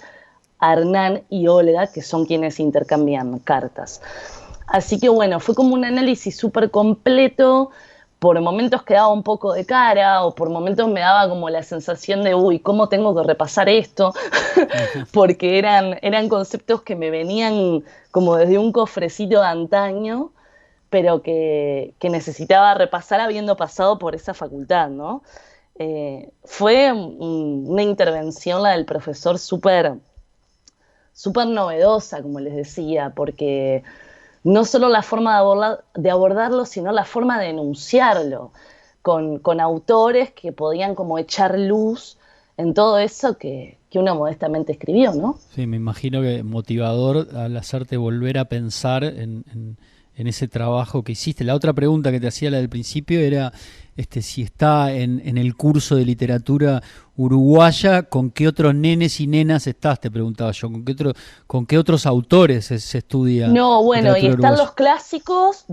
a Hernán y Olga, que son quienes intercambian cartas. Así que bueno, fue como un análisis súper completo. Por momentos quedaba un poco de cara, o por momentos me daba como la sensación de, uy, ¿cómo tengo que repasar esto? Porque eran conceptos que me venían como desde un cofrecito de antaño, pero que necesitaba repasar habiendo pasado por esa facultad, ¿no? Fue una intervención, la del profesor, súper novedosa, como les decía, porque no solo la forma de abordarlo, sino la forma de enunciarlo, con autores que podían como echar luz en todo eso que uno modestamente escribió, ¿no? Sí, me imagino que motivador al hacerte volver a pensar en ese trabajo que hiciste. La otra pregunta que te hacía, la del principio, era si está en el curso de literatura uruguaya, ¿con qué otros nenes y nenas estás? Te preguntaba yo, ¿con qué otros autores se estudia? No, bueno, y están uruguaya? los clásicos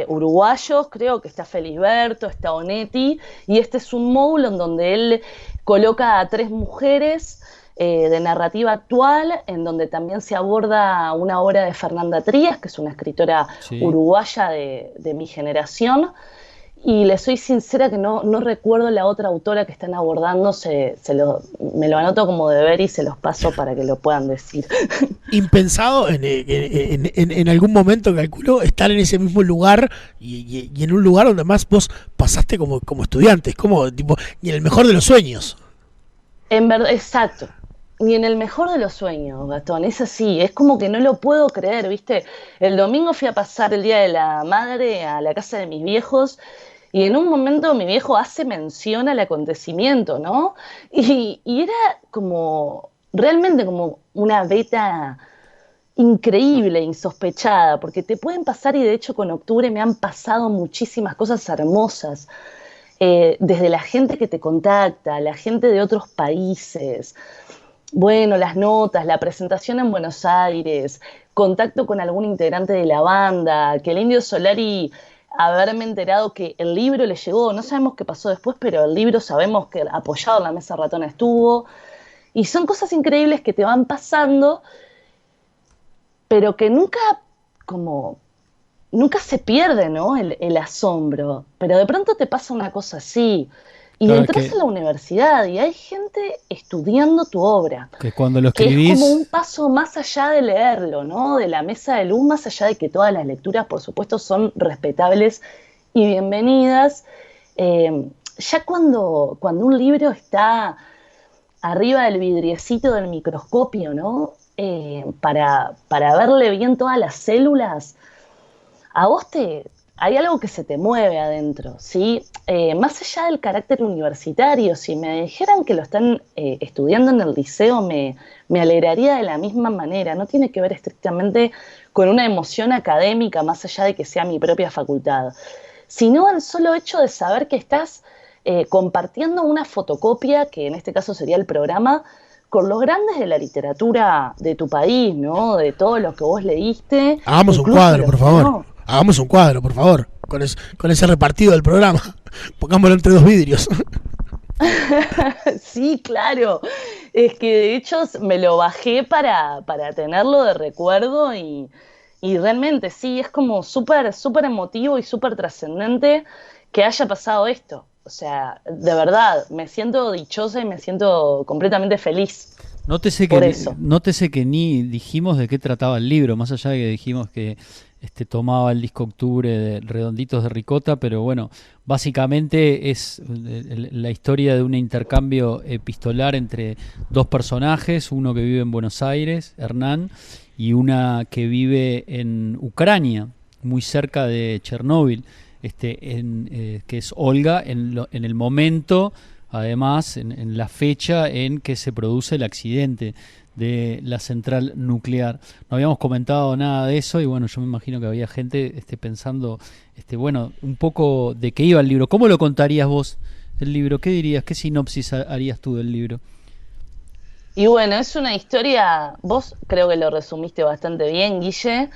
uruguayos, creo que está Felisberto, está Onetti, y este es un módulo en donde él coloca a 3 mujeres de narrativa actual, en donde también se aborda una obra de Fernanda Trías, que es una escritora uruguaya de mi generación, y les soy sincera que no recuerdo la otra autora que están abordando, me lo anoto como deber y se los paso para que lo puedan decir. Impensado en algún momento, calculo, estar en ese mismo lugar y en un lugar donde más vos pasaste como estudiante, es como tipo, y en el mejor de los sueños. En verdad, exacto. Ni en el mejor de los sueños, Gastón, es así, es como que no lo puedo creer, ¿viste? El domingo fui a pasar el Día de la Madre a la casa de mis viejos y en un momento mi viejo hace mención al acontecimiento, ¿no? Y era como, realmente como una beta increíble, insospechada, porque te pueden pasar, y de hecho con Octubre me han pasado muchísimas cosas hermosas, desde la gente que te contacta, la gente de otros países. Bueno, las notas, la presentación en Buenos Aires, contacto con algún integrante de la banda, que el Indio Solari, haberme enterado que el libro le llegó, no sabemos qué pasó después, pero el libro sabemos que apoyado en la Mesa Ratona estuvo, y son cosas increíbles que te van pasando, pero que nunca se pierde, ¿no? El asombro, pero de pronto te pasa una cosa así. Y claro, entras a la universidad y hay gente estudiando tu obra. Que cuando lo escribís... Que es como un paso más allá de leerlo, ¿no? De la mesa de luz, más allá de que todas las lecturas, por supuesto, son respetables y bienvenidas. Ya cuando un libro está arriba del vidriecito del microscopio, ¿no? Para verle bien todas las células, a vos hay algo que se te mueve adentro, ¿sí? Más allá del carácter universitario, si me dijeran que lo están estudiando en el liceo, me alegraría de la misma manera. No tiene que ver estrictamente con una emoción académica, más allá de que sea mi propia facultad, sino el solo hecho de saber que estás compartiendo una fotocopia, que en este caso sería el programa, con los grandes de la literatura de tu país, ¿no? De todo lo que vos leíste. Hagamos un cuadro, por favor. No. Hagamos un cuadro, por favor, con ese repartido del programa. Pongámoslo entre 2 vidrios. Sí, claro. Es que de hecho me lo bajé para tenerlo de recuerdo y realmente sí, es como súper emotivo y súper trascendente que haya pasado esto. O sea, de verdad, me siento dichosa y me siento completamente feliz. Nótese que ni dijimos de qué trataba el libro, más allá de que dijimos que tomaba el disco Octubre de Redonditos de Ricota, pero bueno, básicamente es la historia de un intercambio epistolar entre dos personajes, uno que vive en Buenos Aires, Hernán, y una que vive en Ucrania, muy cerca de Chernóbil, que es Olga, en el momento, además, en la fecha en que se produce el accidente de la central nuclear. No habíamos comentado nada de eso y bueno, yo me imagino que había gente pensando, bueno, un poco de qué iba el libro. ¿Cómo lo contarías vos el libro? ¿Qué dirías? ¿Qué sinopsis harías tú del libro? Y bueno, es una historia, vos creo que lo resumiste bastante bien, Guille.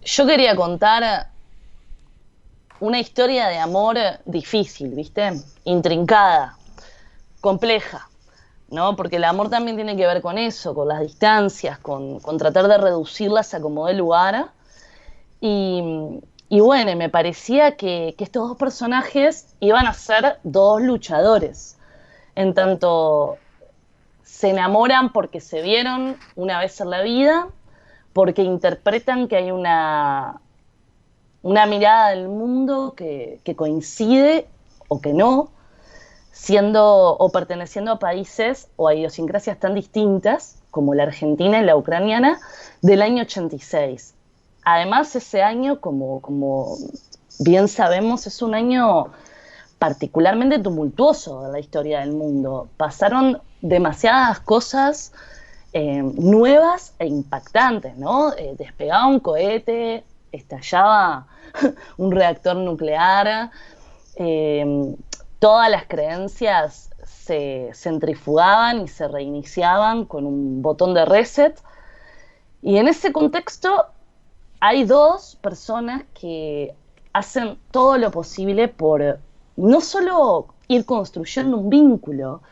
Yo quería contar una historia de amor difícil, ¿viste? Intrincada, compleja, ¿no? Porque el amor también tiene que ver con eso, con las distancias, con tratar de reducirlas a como dé lugar. Y bueno, me parecía que estos dos personajes iban a ser dos luchadores. En tanto se enamoran porque se vieron una vez en la vida, porque interpretan que hay una mirada del mundo que coincide o que no, siendo o perteneciendo a países o a idiosincrasias tan distintas como la argentina y la ucraniana del año 86. Además, ese año, como bien sabemos, es un año particularmente tumultuoso en la historia del mundo. Pasaron demasiadas cosas nuevas e impactantes, ¿no? Despegaba un cohete, estallaba un reactor nuclear, todas las creencias se centrifugaban y se reiniciaban con un botón de reset. Y en ese contexto hay dos personas que hacen todo lo posible por no solo ir construyendo un vínculo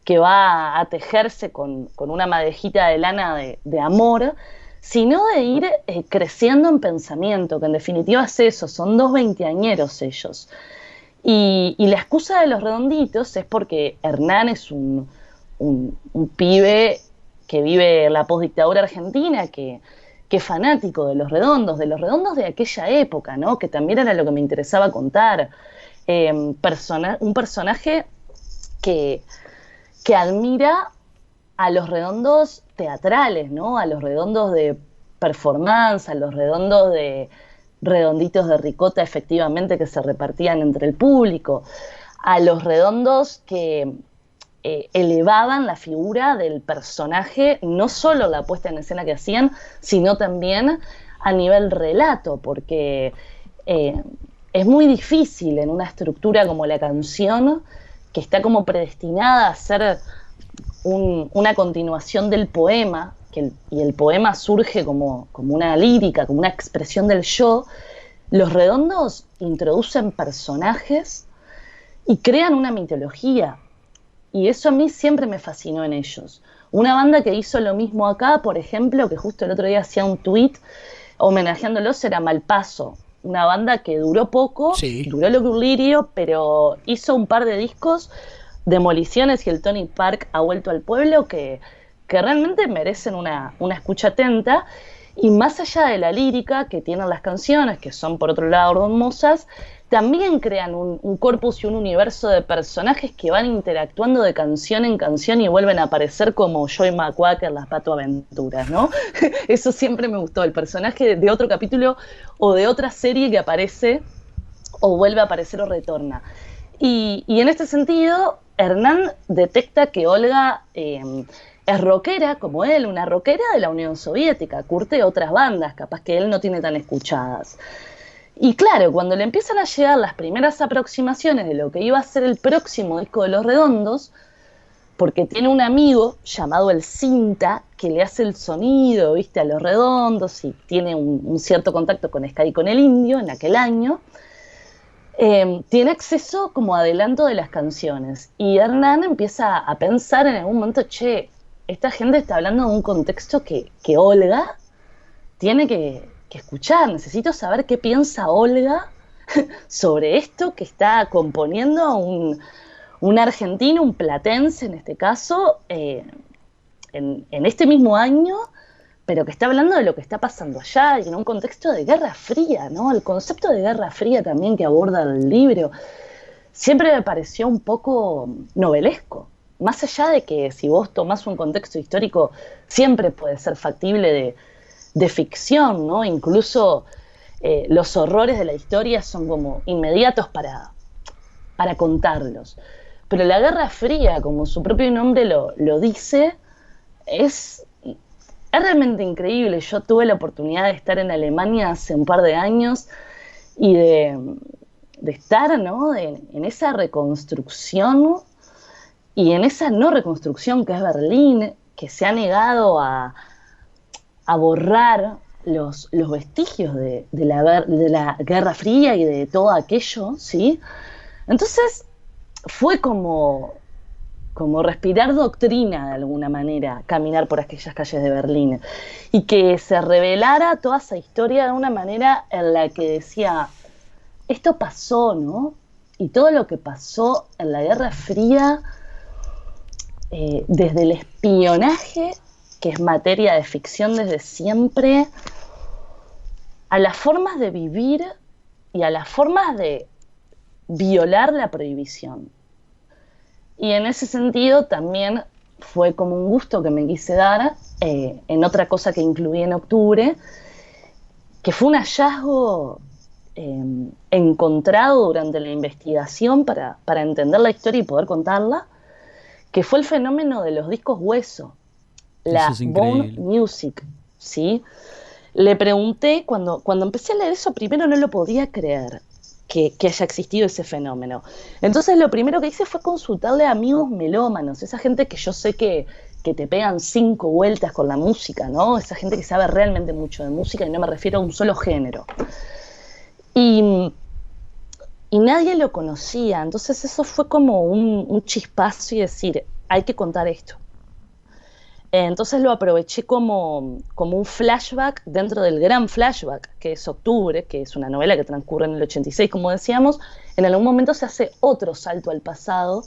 que va a tejerse con una madejita de lana de amor, sino de ir creciendo en pensamiento, que en definitiva es eso, son dos veinteañeros ellos. Y la excusa de los redonditos es porque Hernán es un pibe que vive la postdictadura argentina, que es fanático de los redondos de aquella época, ¿no? Que también era lo que me interesaba contar. Un personaje que admira a los redondos teatrales, ¿no? A los redondos de performance, a los redondos de redonditos de ricota efectivamente que se repartían entre el público, a los redondos que elevaban la figura del personaje, no solo la puesta en escena que hacían, sino también a nivel relato, porque es muy difícil en una estructura como la canción, que está como predestinada a ser una continuación del poema, y el poema surge como una lírica, como una expresión del yo. Los redondos introducen personajes y crean una mitología, y eso a mí siempre me fascinó en ellos. Una banda que hizo lo mismo acá, por ejemplo, que justo el otro día hacía un tuit homenajeándolos, era Malpaso, una banda que duró poco, sí, duró lo que un lirio, pero hizo un par de discos, Demoliciones y el Tony Park ha vuelto al pueblo, que realmente merecen una escucha atenta. Y más allá de la lírica que tienen las canciones, que son por otro lado hermosas, también crean un corpus y un universo de personajes que van interactuando de canción en canción y vuelven a aparecer como Joey McQuacker en las Pato Aventuras, ¿no? Eso siempre me gustó, el personaje de otro capítulo o de otra serie que aparece o vuelve a aparecer o retorna. Y en este sentido, Hernán detecta que Olga es rockera como él, una rockera de la Unión Soviética, curte otras bandas, capaz que él no tiene tan escuchadas. Y claro, cuando le empiezan a llegar las primeras aproximaciones de lo que iba a ser el próximo disco de Los Redondos, porque tiene un amigo llamado el Cinta que le hace el sonido, ¿viste?, a Los Redondos, y tiene un cierto contacto con Sky y con el Indio en aquel año, tiene acceso como adelanto de las canciones. Y Hernán empieza a pensar en algún momento, che, esta gente está hablando de un contexto que Olga tiene que escuchar. Necesito saber qué piensa Olga sobre esto que está componiendo un argentino, un platense en este caso, en este mismo año, pero que está hablando de lo que está pasando allá y en un contexto de Guerra Fría, ¿no? El concepto de Guerra Fría también que aborda el libro siempre me pareció un poco novelesco. Más allá de que si vos tomás un contexto histórico siempre puede ser factible de ficción, ¿no? Incluso los horrores de la historia son como inmediatos para contarlos. Pero la Guerra Fría, como su propio nombre lo dice, es realmente increíble. Yo tuve la oportunidad de estar en Alemania hace un par de años y de estar, ¿no? en esa reconstrucción y en esa no reconstrucción que es Berlín, que se ha negado a borrar los vestigios de la Guerra Fría y de todo aquello, ¿sí? Entonces fue como respirar doctrina de alguna manera, caminar por aquellas calles de Berlín, y que se revelara toda esa historia de una manera en la que decía, esto pasó, ¿no? Y todo lo que pasó en la Guerra Fría, desde el espionaje, que es materia de ficción desde siempre, a las formas de vivir y a las formas de violar la prohibición. Y en ese sentido también fue como un gusto que me quise dar en otra cosa que incluí en octubre, que fue un hallazgo encontrado durante la investigación para entender la historia y poder contarla, que fue el fenómeno de los discos hueso, la bone music, ¿sí? Le pregunté, cuando empecé a leer eso, primero no lo podía creer, que haya existido ese fenómeno. Entonces lo primero que hice fue consultarle a amigos melómanos, esa gente que yo sé que te pegan 5 vueltas con la música, ¿no? Esa gente que sabe realmente mucho de música y no me refiero a un solo género. Y nadie lo conocía, entonces eso fue como un chispazo y decir, hay que contar esto. Entonces lo aproveché como un flashback dentro del gran flashback, que es Octubre, que es una novela que transcurre en el 86, como decíamos. En algún momento se hace otro salto al pasado,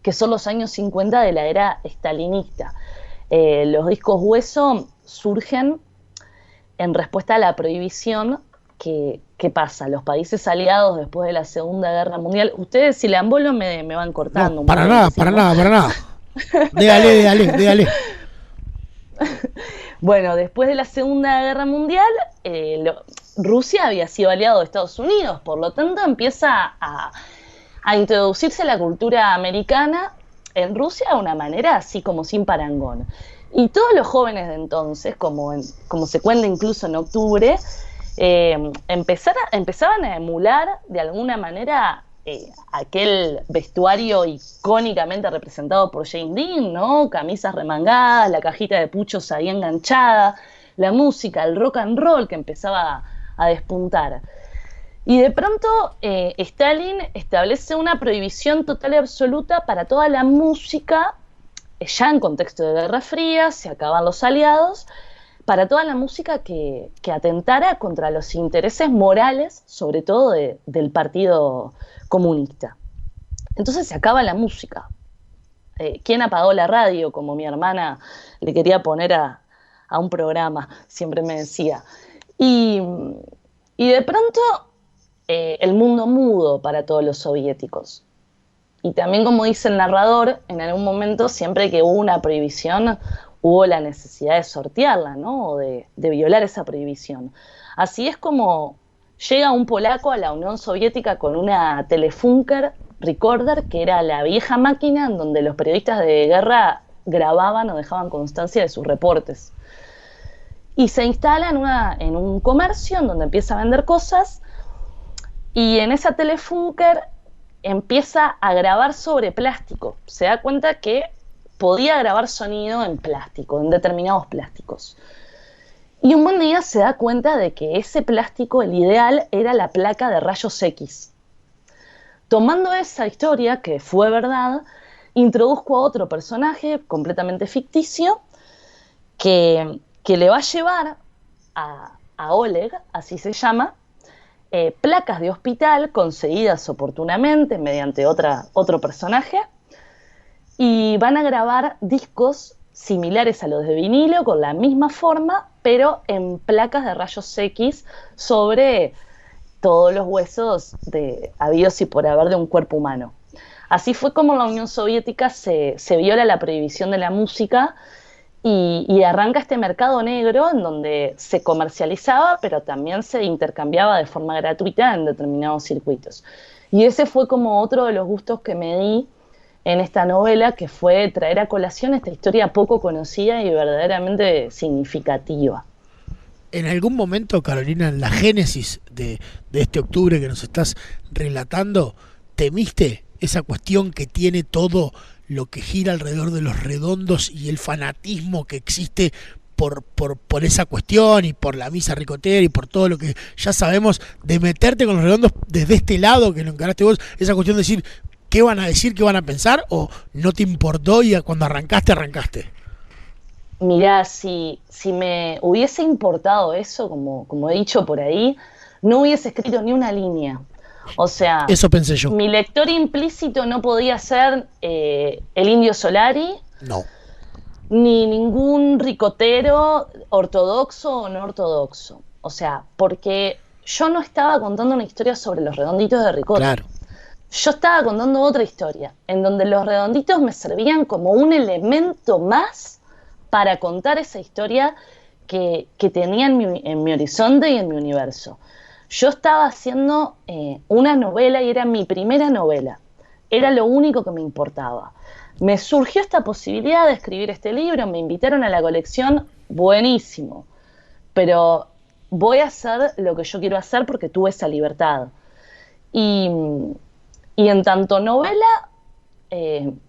que son los años 50 de la era estalinista. Los discos hueso surgen en respuesta a la prohibición que pasa. Los países aliados después de la Segunda Guerra Mundial, ustedes si la embolo me van cortando. No, para nada. Dígale. Bueno, después de la Segunda Guerra Mundial, Rusia había sido aliado de Estados Unidos, por lo tanto empieza a introducirse la cultura americana en Rusia de una manera así como sin parangón. Y todos los jóvenes de entonces, como se cuenta incluso en Octubre, empezaban a emular de alguna manera aquel vestuario icónicamente representado por Jane Dean, ¿no? Camisas remangadas, la cajita de puchos ahí enganchada, la música, el rock and roll que empezaba a despuntar. Y de pronto Stalin establece una prohibición total y absoluta para toda la música, ya en contexto de Guerra Fría, se acaban los aliados, para toda la música que atentara contra los intereses morales, sobre todo del Partido Comunista. Entonces se acaba la música. ¿Quién apagó la radio? Como mi hermana le quería poner a un programa, siempre me decía. Y de pronto el mundo mudo para todos los soviéticos. Y también, como dice el narrador, en algún momento, siempre que hubo una prohibición, hubo la necesidad de sortearla, ¿no? O de violar esa prohibición. Así es como llega un polaco a la Unión Soviética con una Telefunken Recorder, que era la vieja máquina en donde los periodistas de guerra grababan o dejaban constancia de sus reportes. Y se instala en un comercio en donde empieza a vender cosas, y en esa Telefunken empieza a grabar sobre plástico. Se da cuenta que podía grabar sonido en plástico, en determinados plásticos. Y un buen día se da cuenta de que ese plástico, el ideal, era la placa de rayos X. Tomando esa historia, que fue verdad, introduzco a otro personaje completamente ficticio que le va a llevar a Oleg, así se llama, placas de hospital conseguidas oportunamente mediante otro personaje, y van a grabar discos similares a los de vinilo, con la misma forma, pero en placas de rayos X sobre todos los huesos habidos y por haber de un cuerpo humano. Así fue como en la Unión Soviética se viola la prohibición de la música y arranca este mercado negro en donde se comercializaba, pero también se intercambiaba de forma gratuita en determinados circuitos. Y ese fue como otro de los gustos que me di en esta novela, que fue traer a colación esta historia poco conocida y verdaderamente significativa. En algún momento, Carolina, en la génesis de este octubre que nos estás relatando, ¿temiste esa cuestión que tiene todo lo que gira alrededor de los redondos y el fanatismo que existe por esa cuestión y por la misa ricotera y por todo lo que ya sabemos, de meterte con los redondos desde este lado que lo encaraste vos, esa cuestión de decir qué van a decir, qué van a pensar, o no te importó y cuando arrancaste? Mirá, si me hubiese importado eso, como he dicho por ahí, no hubiese escrito ni una línea. O sea, eso pensé yo. Mi lector implícito no podía ser el Indio Solari, no, ni ningún ricotero ortodoxo o no ortodoxo. O sea, porque yo no estaba contando una historia sobre los redonditos de ricota. Claro. Yo estaba contando otra historia, en donde los redonditos me servían como un elemento más para contar esa historia que tenía en mi horizonte y en mi universo. Yo estaba haciendo una novela y era mi primera novela. Era lo único que me importaba. Me surgió esta posibilidad de escribir este libro, me invitaron a la colección, buenísimo. Pero voy a hacer lo que yo quiero hacer porque tuve esa libertad. Y en tanto novela,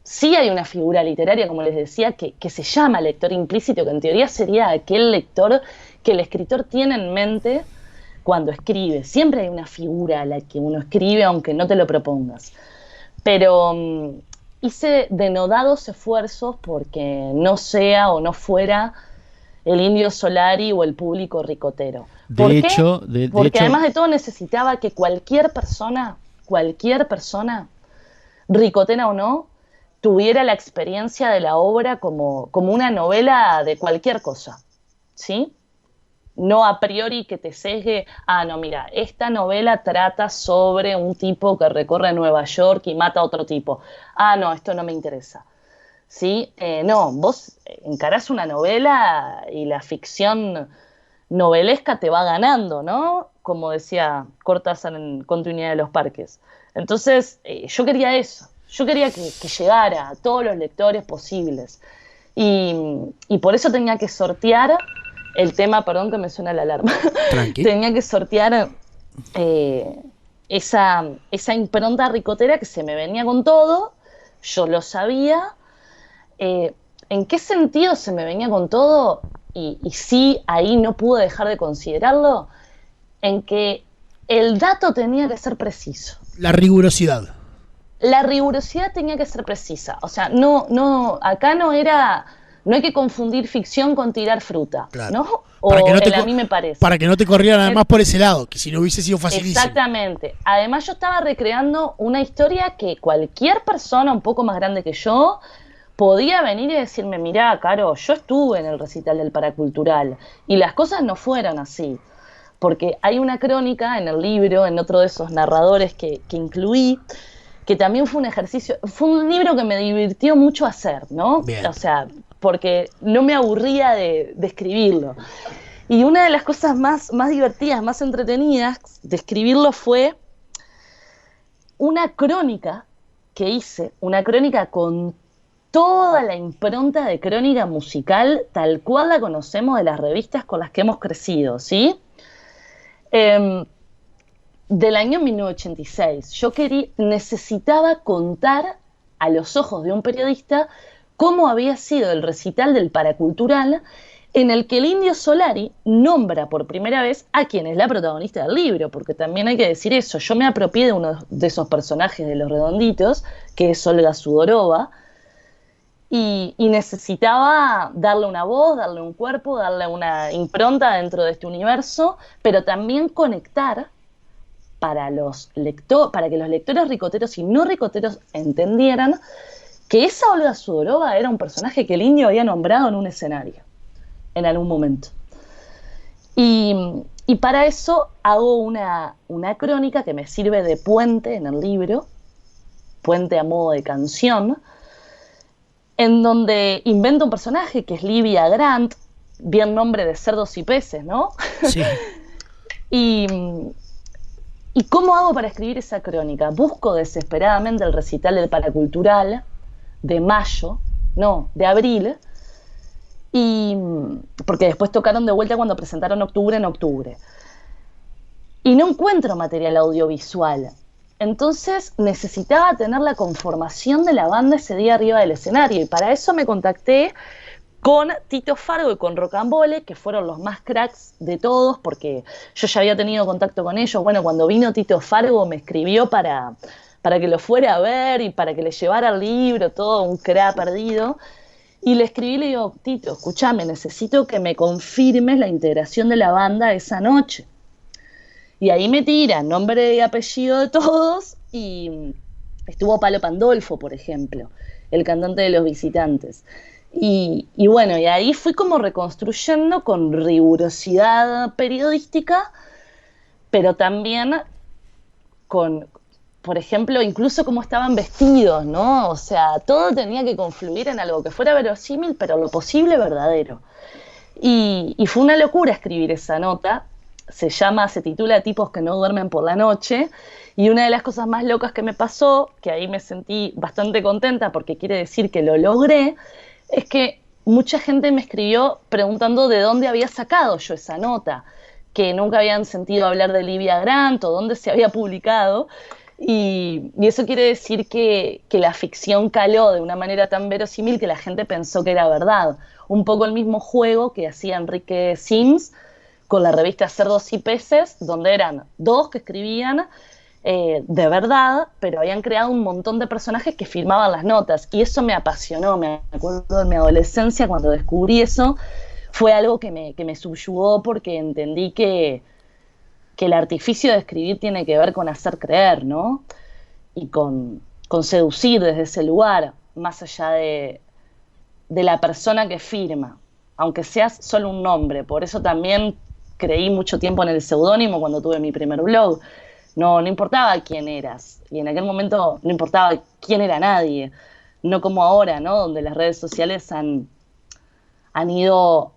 sí hay una figura literaria, como les decía, que se llama lector implícito, que en teoría sería aquel lector que el escritor tiene en mente cuando escribe. Siempre hay una figura a la que uno escribe, aunque no te lo propongas. Pero hice denodados esfuerzos porque no sea o no fuera el Indio Solari o el público ricotero. Porque además de todo necesitaba que cualquier persona, ricotera o no, tuviera la experiencia de la obra como una novela de cualquier cosa, ¿sí? No a priori que te sesgue, no, mira, esta novela trata sobre un tipo que recorre Nueva York y mata a otro tipo. No, esto no me interesa. ¿Sí? No, vos encarás una novela y la ficción novelesca te va ganando, ¿no? Como decía Cortázar en Continuidad de los Parques. Entonces, yo quería eso. Yo quería que llegara a todos los lectores posibles. Y por eso tenía que sortear el tema, perdón que me suena la alarma. Tranqui. Tenía que sortear esa impronta ricotera que se me venía con todo. Yo lo sabía. ¿En qué sentido se me venía con todo? Y sí, ahí no pude dejar de considerarlo, en que el dato tenía que ser preciso. La rigurosidad. La rigurosidad tenía que ser precisa. O sea, acá no hay que confundir ficción con tirar fruta, claro. ¿no? A mí me parece. Para que no te corrieran además por ese lado, que si no hubiese sido facilísimo. Exactamente. Además yo estaba recreando una historia que cualquier persona un poco más grande que yo podía venir y decirme, mirá, Caro, yo estuve en el recital del Paracultural y las cosas no fueron así. Porque hay una crónica en el libro, en otro de esos narradores que incluí, que también fue un ejercicio, fue un libro que me divirtió mucho hacer, ¿no? Bien. O sea, porque no me aburría de escribirlo. Y una de las cosas más divertidas, más entretenidas de escribirlo fue una crónica que hice, una crónica con toda la impronta de crónica musical, tal cual la conocemos de las revistas con las que hemos crecido, ¿sí? Del año 1986. Yo necesitaba contar a los ojos de un periodista cómo había sido el recital del Paracultural, en el que el Indio Solari nombra por primera vez a quien es la protagonista del libro, porque también hay que decir eso. Yo me apropié de uno de esos personajes de Los Redonditos, que es Olga Sudorova, y necesitaba darle una voz, darle un cuerpo, darle una impronta dentro de este universo, pero también conectar para que los lectores ricoteros y no ricoteros entendieran que esa Olga Sudorova era un personaje que el Indio había nombrado en un escenario, en algún momento. Y para eso hago una crónica que me sirve de puente en el libro, puente a modo de canción, en donde invento un personaje que es Livia Grant, bien nombre de cerdos y peces, ¿no? Sí. ¿Y cómo hago para escribir esa crónica? Busco desesperadamente el recital del Paracultural de mayo, no, de abril, porque después tocaron de vuelta cuando presentaron Octubre en octubre. Y no encuentro material audiovisual. Entonces necesitaba tener la conformación de la banda ese día arriba del escenario. Y para eso me contacté con Tito Fargo y con Rocambole, que fueron los más cracks de todos, porque yo ya había tenido contacto con ellos. Bueno, cuando vino Tito Fargo me escribió para que lo fuera a ver y para que le llevara el libro, todo un crack perdido. Y le escribí y le digo, Tito, escúchame, necesito que me confirmes la integración de la banda esa noche. Y ahí me tira nombre y apellido de todos, y estuvo Palo Pandolfo, por ejemplo, el cantante de Los Visitantes. Y bueno, y ahí fui como reconstruyendo con rigurosidad periodística, pero también con, por ejemplo, incluso cómo estaban vestidos, ¿no? O sea, todo tenía que confluir en algo que fuera verosímil, pero lo posible verdadero. Y fue una locura escribir esa nota. Se titula Tipos que no duermen por la noche, y una de las cosas más locas que me pasó, que ahí me sentí bastante contenta porque quiere decir que lo logré, es que mucha gente me escribió preguntando de dónde había sacado yo esa nota, que nunca habían sentido hablar de Livia Grant o dónde se había publicado, y eso quiere decir que la ficción caló de una manera tan verosímil que la gente pensó que era verdad. Un poco el mismo juego que hacía Enrique Sims con la revista Cerdos y Peces, donde eran dos que escribían de verdad, pero habían creado un montón de personajes que firmaban las notas, y eso me apasionó. Me acuerdo de mi adolescencia cuando descubrí eso, fue algo que me subyugó, porque entendí que el artificio de escribir tiene que ver con hacer creer, ¿no? Y con seducir desde ese lugar, más allá de la persona que firma, aunque seas solo un nombre. Por eso también creí mucho tiempo en el seudónimo cuando tuve mi primer blog. No importaba quién eras, y en aquel momento no importaba quién era nadie, no como ahora, ¿no? Donde las redes sociales han ido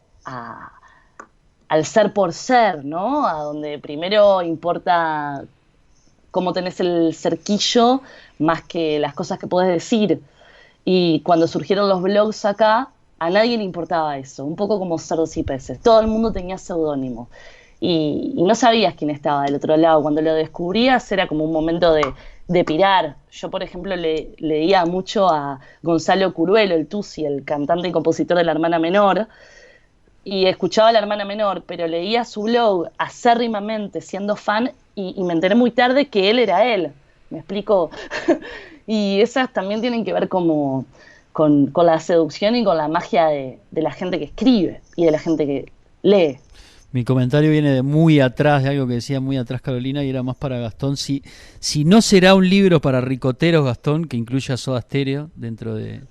al ser por ser, ¿no? A donde primero importa cómo tenés el cerquillo más que las cosas que podés decir. Y cuando surgieron los blogs acá, a nadie le importaba eso, un poco como Cerdos y Peces. Todo el mundo tenía seudónimo. Y no sabías quién estaba del otro lado. Cuando lo descubrías era como un momento de pirar. Yo, por ejemplo, leía mucho a Gonzalo Curuelo, el Tusi, el cantante y compositor de La Hermana Menor, y escuchaba a La Hermana Menor, pero leía su blog acérrimamente, siendo fan, y me enteré muy tarde que él era él. ¿Me explico? Y esas también tienen que ver como con la seducción y con la magia de la gente que escribe y de la gente que lee. Mi comentario viene de muy atrás, de algo que decía muy atrás Carolina, y era más para Gastón. Si no será un libro para ricoteros, Gastón, que incluya Soda Stereo dentro del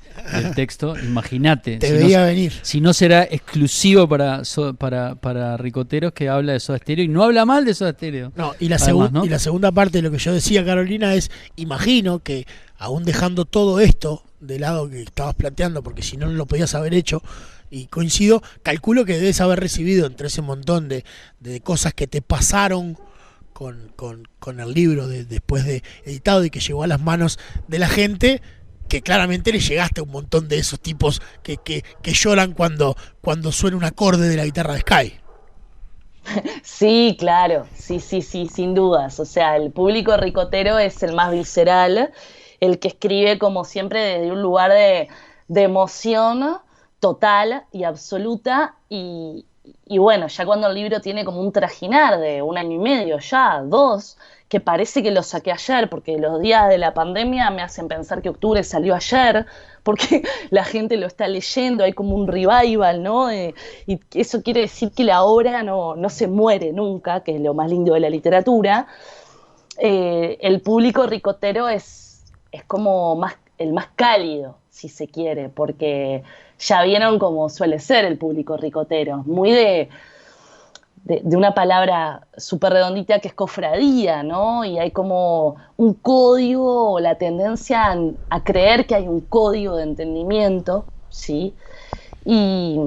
texto, imagínate. Te veía venir. Si no será exclusivo para ricoteros, que habla de Soda Stereo y no habla mal de Soda Stereo. No, y la segunda parte de lo que yo decía, Carolina, es, imagino que aún dejando todo esto de lado que estabas planteando, porque si no, no lo podías haber hecho, y coincido, calculo que debes haber recibido entre ese montón de cosas que te pasaron con el libro después de editado y que llegó a las manos de la gente, que claramente le llegaste a un montón de esos tipos que lloran cuando suena un acorde de la guitarra de Sky. Sí, claro, sí, sin dudas. O sea, el público ricotero es el más visceral, el que escribe como siempre desde un lugar de emoción total y absoluta, y bueno, ya cuando el libro tiene como un trajinar de 1 año y medio, ya 2, que parece que lo saqué ayer, porque los días de la pandemia me hacen pensar que Octubre salió ayer, porque la gente lo está leyendo, hay como un revival, ¿no? Y eso quiere decir que la obra no se muere nunca, que es lo más lindo de la literatura. El público ricotero es como más el más cálido, si se quiere, porque ya vieron cómo suele ser el público ricotero, muy de una palabra súper redondita que es cofradía, ¿no? Y hay como un código o la tendencia a creer que hay un código de entendimiento, ¿sí? Y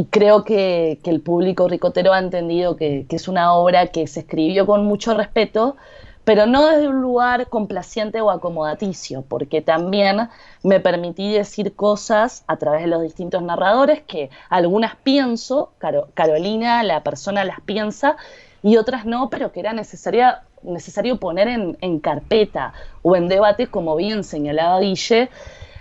creo que el público ricotero ha entendido que es una obra que se escribió con mucho respeto, pero no desde un lugar complaciente o acomodaticio, porque también me permití decir cosas a través de los distintos narradores que algunas pienso, Carolina, la persona las piensa, y otras no, pero que era necesario poner en carpeta o en debate, como bien señalaba Guille,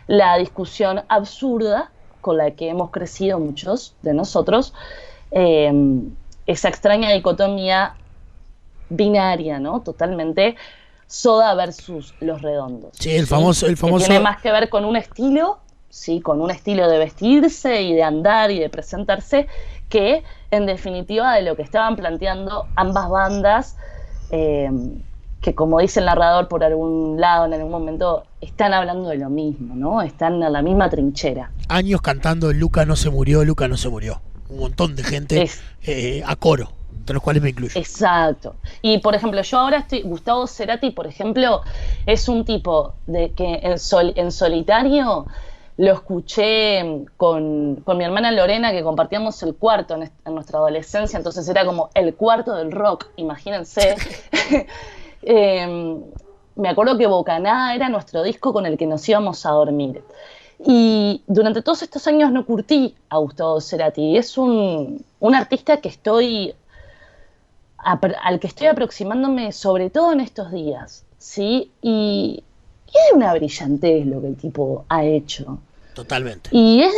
la discusión absurda con la que hemos crecido muchos de nosotros, esa extraña dicotomía binaria, ¿no? Totalmente Soda versus Los Redondos. Sí, el famoso... Que tiene más que ver con un estilo, sí, con un estilo de vestirse y de andar y de presentarse, que en definitiva de lo que estaban planteando ambas bandas, que como dice el narrador por algún lado en algún momento, están hablando de lo mismo, ¿no? Están en la misma trinchera. Años cantando Luca no se murió, Luca no se murió. Un montón de gente a coro, entre los cuales me incluyo. Exacto. Y por ejemplo, yo ahora Gustavo Cerati, por ejemplo, es un tipo de que en solitario lo escuché con mi hermana Lorena, que compartíamos el cuarto en nuestra adolescencia, entonces era como el cuarto del rock, imagínense. Me acuerdo que Bocaná era nuestro disco con el que nos íbamos a dormir. Y durante todos estos años no curtí a Gustavo Cerati. Es un artista que al que estoy aproximándome sobre todo en estos días, ¿sí? Y es de una brillantez lo que el tipo ha hecho. Totalmente. Y es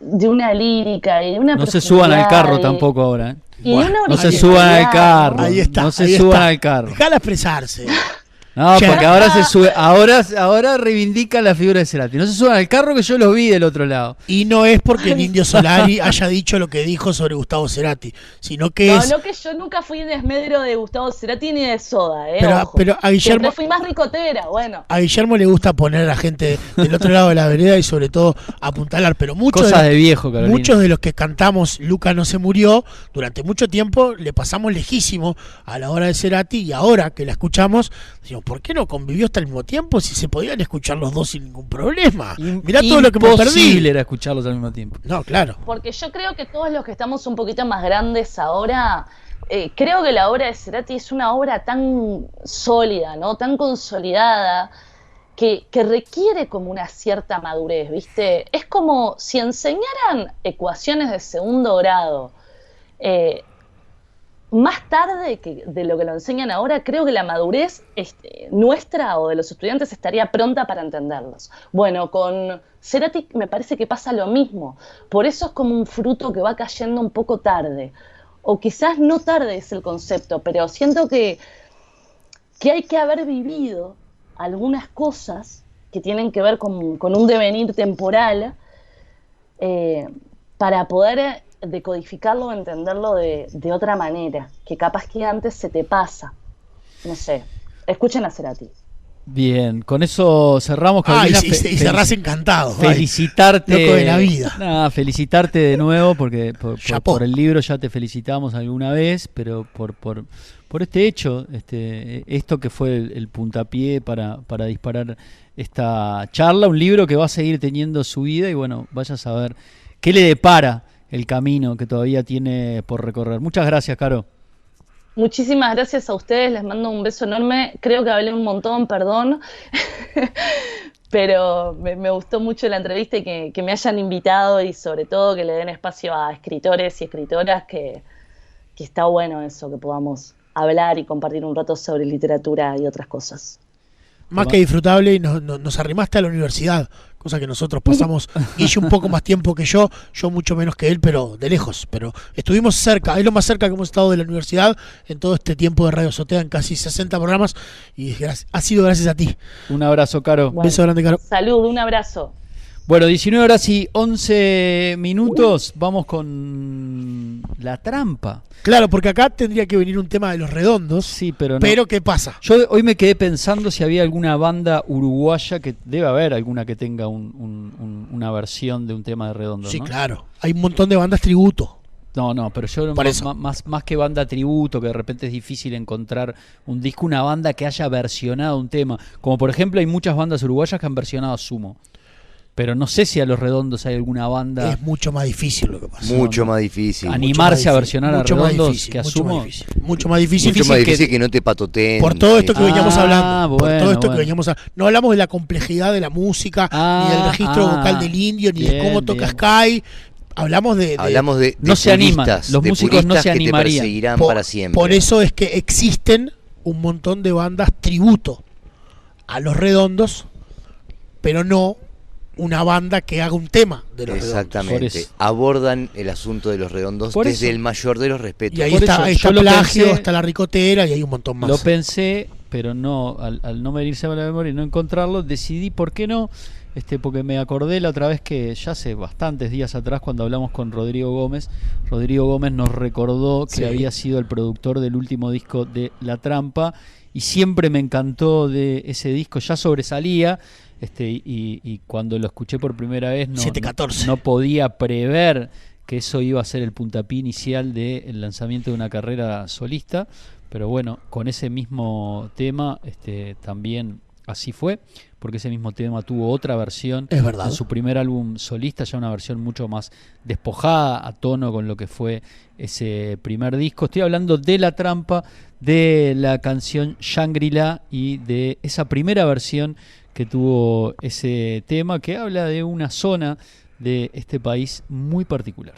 de una lírica y de una No se suban al carro tampoco ahora, ¿eh? Bueno, no se suban al carro. Ahí está, no se suban al carro. Déjala expresarse. No, porque ahora se sube, ahora reivindica la figura de Cerati. No se suban al carro que yo los vi del otro lado. Y no es porque el Indio Solari haya dicho lo que dijo sobre Gustavo Cerati, sino que No, que yo nunca fui desmedro de Gustavo Cerati ni de Soda, pero a Guillermo siempre fui más ricotera, bueno. A Guillermo le gusta poner a la gente del otro lado de la vereda y sobre todo apuntalar, pero muchos de los que cantamos Luca no se murió, durante mucho tiempo le pasamos lejísimo a la obra de Cerati, y ahora que la escuchamos, decimos, ¿por qué no convivió hasta el mismo tiempo si se podían escuchar los dos sin ningún problema? Mirá todo lo que me perdí. Imposible era escucharlos al mismo tiempo. No, claro. Porque yo creo que todos los que estamos un poquito más grandes ahora, creo que la obra de Cerati es una obra tan sólida, ¿no? Tan consolidada, que requiere como una cierta madurez, ¿viste? Es como si enseñaran ecuaciones de segundo grado, más tarde que de lo que lo enseñan ahora, creo que la madurez nuestra o de los estudiantes estaría pronta para entenderlos. Bueno, con Cerati me parece que pasa lo mismo. Por eso es como un fruto que va cayendo un poco tarde. O quizás no tarde es el concepto, pero siento que hay que haber vivido algunas cosas que tienen que ver con un devenir temporal para poder decodificarlo o entenderlo de otra manera, que capaz que antes se te pasa. No sé, escuchen a Cerati. Bien, con eso cerramos, Carolina. Y cerrás encantado. Felicitarte. Loco de la vida. Felicitarte de nuevo, porque por el libro ya te felicitamos alguna vez, pero por este hecho, esto que fue el puntapié para disparar esta charla, un libro que va a seguir teniendo su vida y bueno, vaya a saber qué le depara el camino que todavía tiene por recorrer. Muchas gracias, Caro. Muchísimas gracias a ustedes, les mando un beso enorme. Creo que hablé un montón, perdón, pero me gustó mucho la entrevista y que me hayan invitado y sobre todo que le den espacio a escritores y escritoras, que está bueno eso, que podamos hablar y compartir un rato sobre literatura y otras cosas. Más que disfrutable, y nos arrimaste a la universidad, cosa que nosotros pasamos, Guille un poco más tiempo que yo mucho menos que él, pero de lejos, pero estuvimos cerca, es lo más cerca que hemos estado de la universidad en todo este tiempo de Radio Azotea, en casi 60 programas, y ha sido gracias a ti. Un abrazo, Caro. Bueno, beso grande, Caro. Salud, un abrazo. Bueno, 19 horas y 11 minutos, vamos con La Trampa. Claro, porque acá tendría que venir un tema de Los Redondos. Sí, pero no. Pero ¿qué pasa? Yo hoy me quedé pensando si había alguna banda uruguaya, que debe haber alguna que tenga una versión de un tema de Redondos, Sí, ¿no? claro. Hay un montón de bandas tributo. No, pero yo más que banda tributo, que de repente es difícil encontrar un disco, una banda que haya versionado un tema. Como por ejemplo hay muchas bandas uruguayas que han versionado Sumo. Pero no sé si a Los Redondos hay alguna banda. Es mucho más difícil lo que pasa. Mucho más difícil. Animarse a versionar a Redondos que a mucho Sumo. más difícil. Mucho más difícil. Mucho más difícil que no te patoteen. Por todo esto que veníamos hablando. Bueno, por todo esto que veníamos hablando. No hablamos de la complejidad de la música, ni del registro vocal del indio, ni de cómo toca Sky. Hablamos de no se animan. Los músicos no se animarían. Que te perseguirán para siempre. Por eso es que existen un montón de bandas tributo a Los Redondos, pero no una banda que haga un tema de Los Redondos. Exactamente. Abordan el asunto de Los Redondos desde el mayor de los respetos. Y ahí está Plagio, está La Ricotera y hay un montón más. Lo pensé, pero no, al no venirse a la memoria y no encontrarlo, decidí por qué no, porque me acordé la otra vez que ya hace bastantes días atrás cuando hablamos con Rodrigo Gómez nos recordó que había sido el productor del último disco de La Trampa y siempre me encantó de ese disco, ya sobresalía. Y cuando lo escuché por primera vez no podía prever que eso iba a ser el puntapié inicial del lanzamiento de una carrera solista, pero bueno, con ese mismo tema también así fue, porque ese mismo tema tuvo otra versión en su primer álbum solista, ya una versión mucho más despojada, a tono con lo que fue ese primer disco. Estoy hablando de La Trampa, de la canción Shangri-La y de esa primera versión que tuvo ese tema, que habla de una zona de este país muy particular.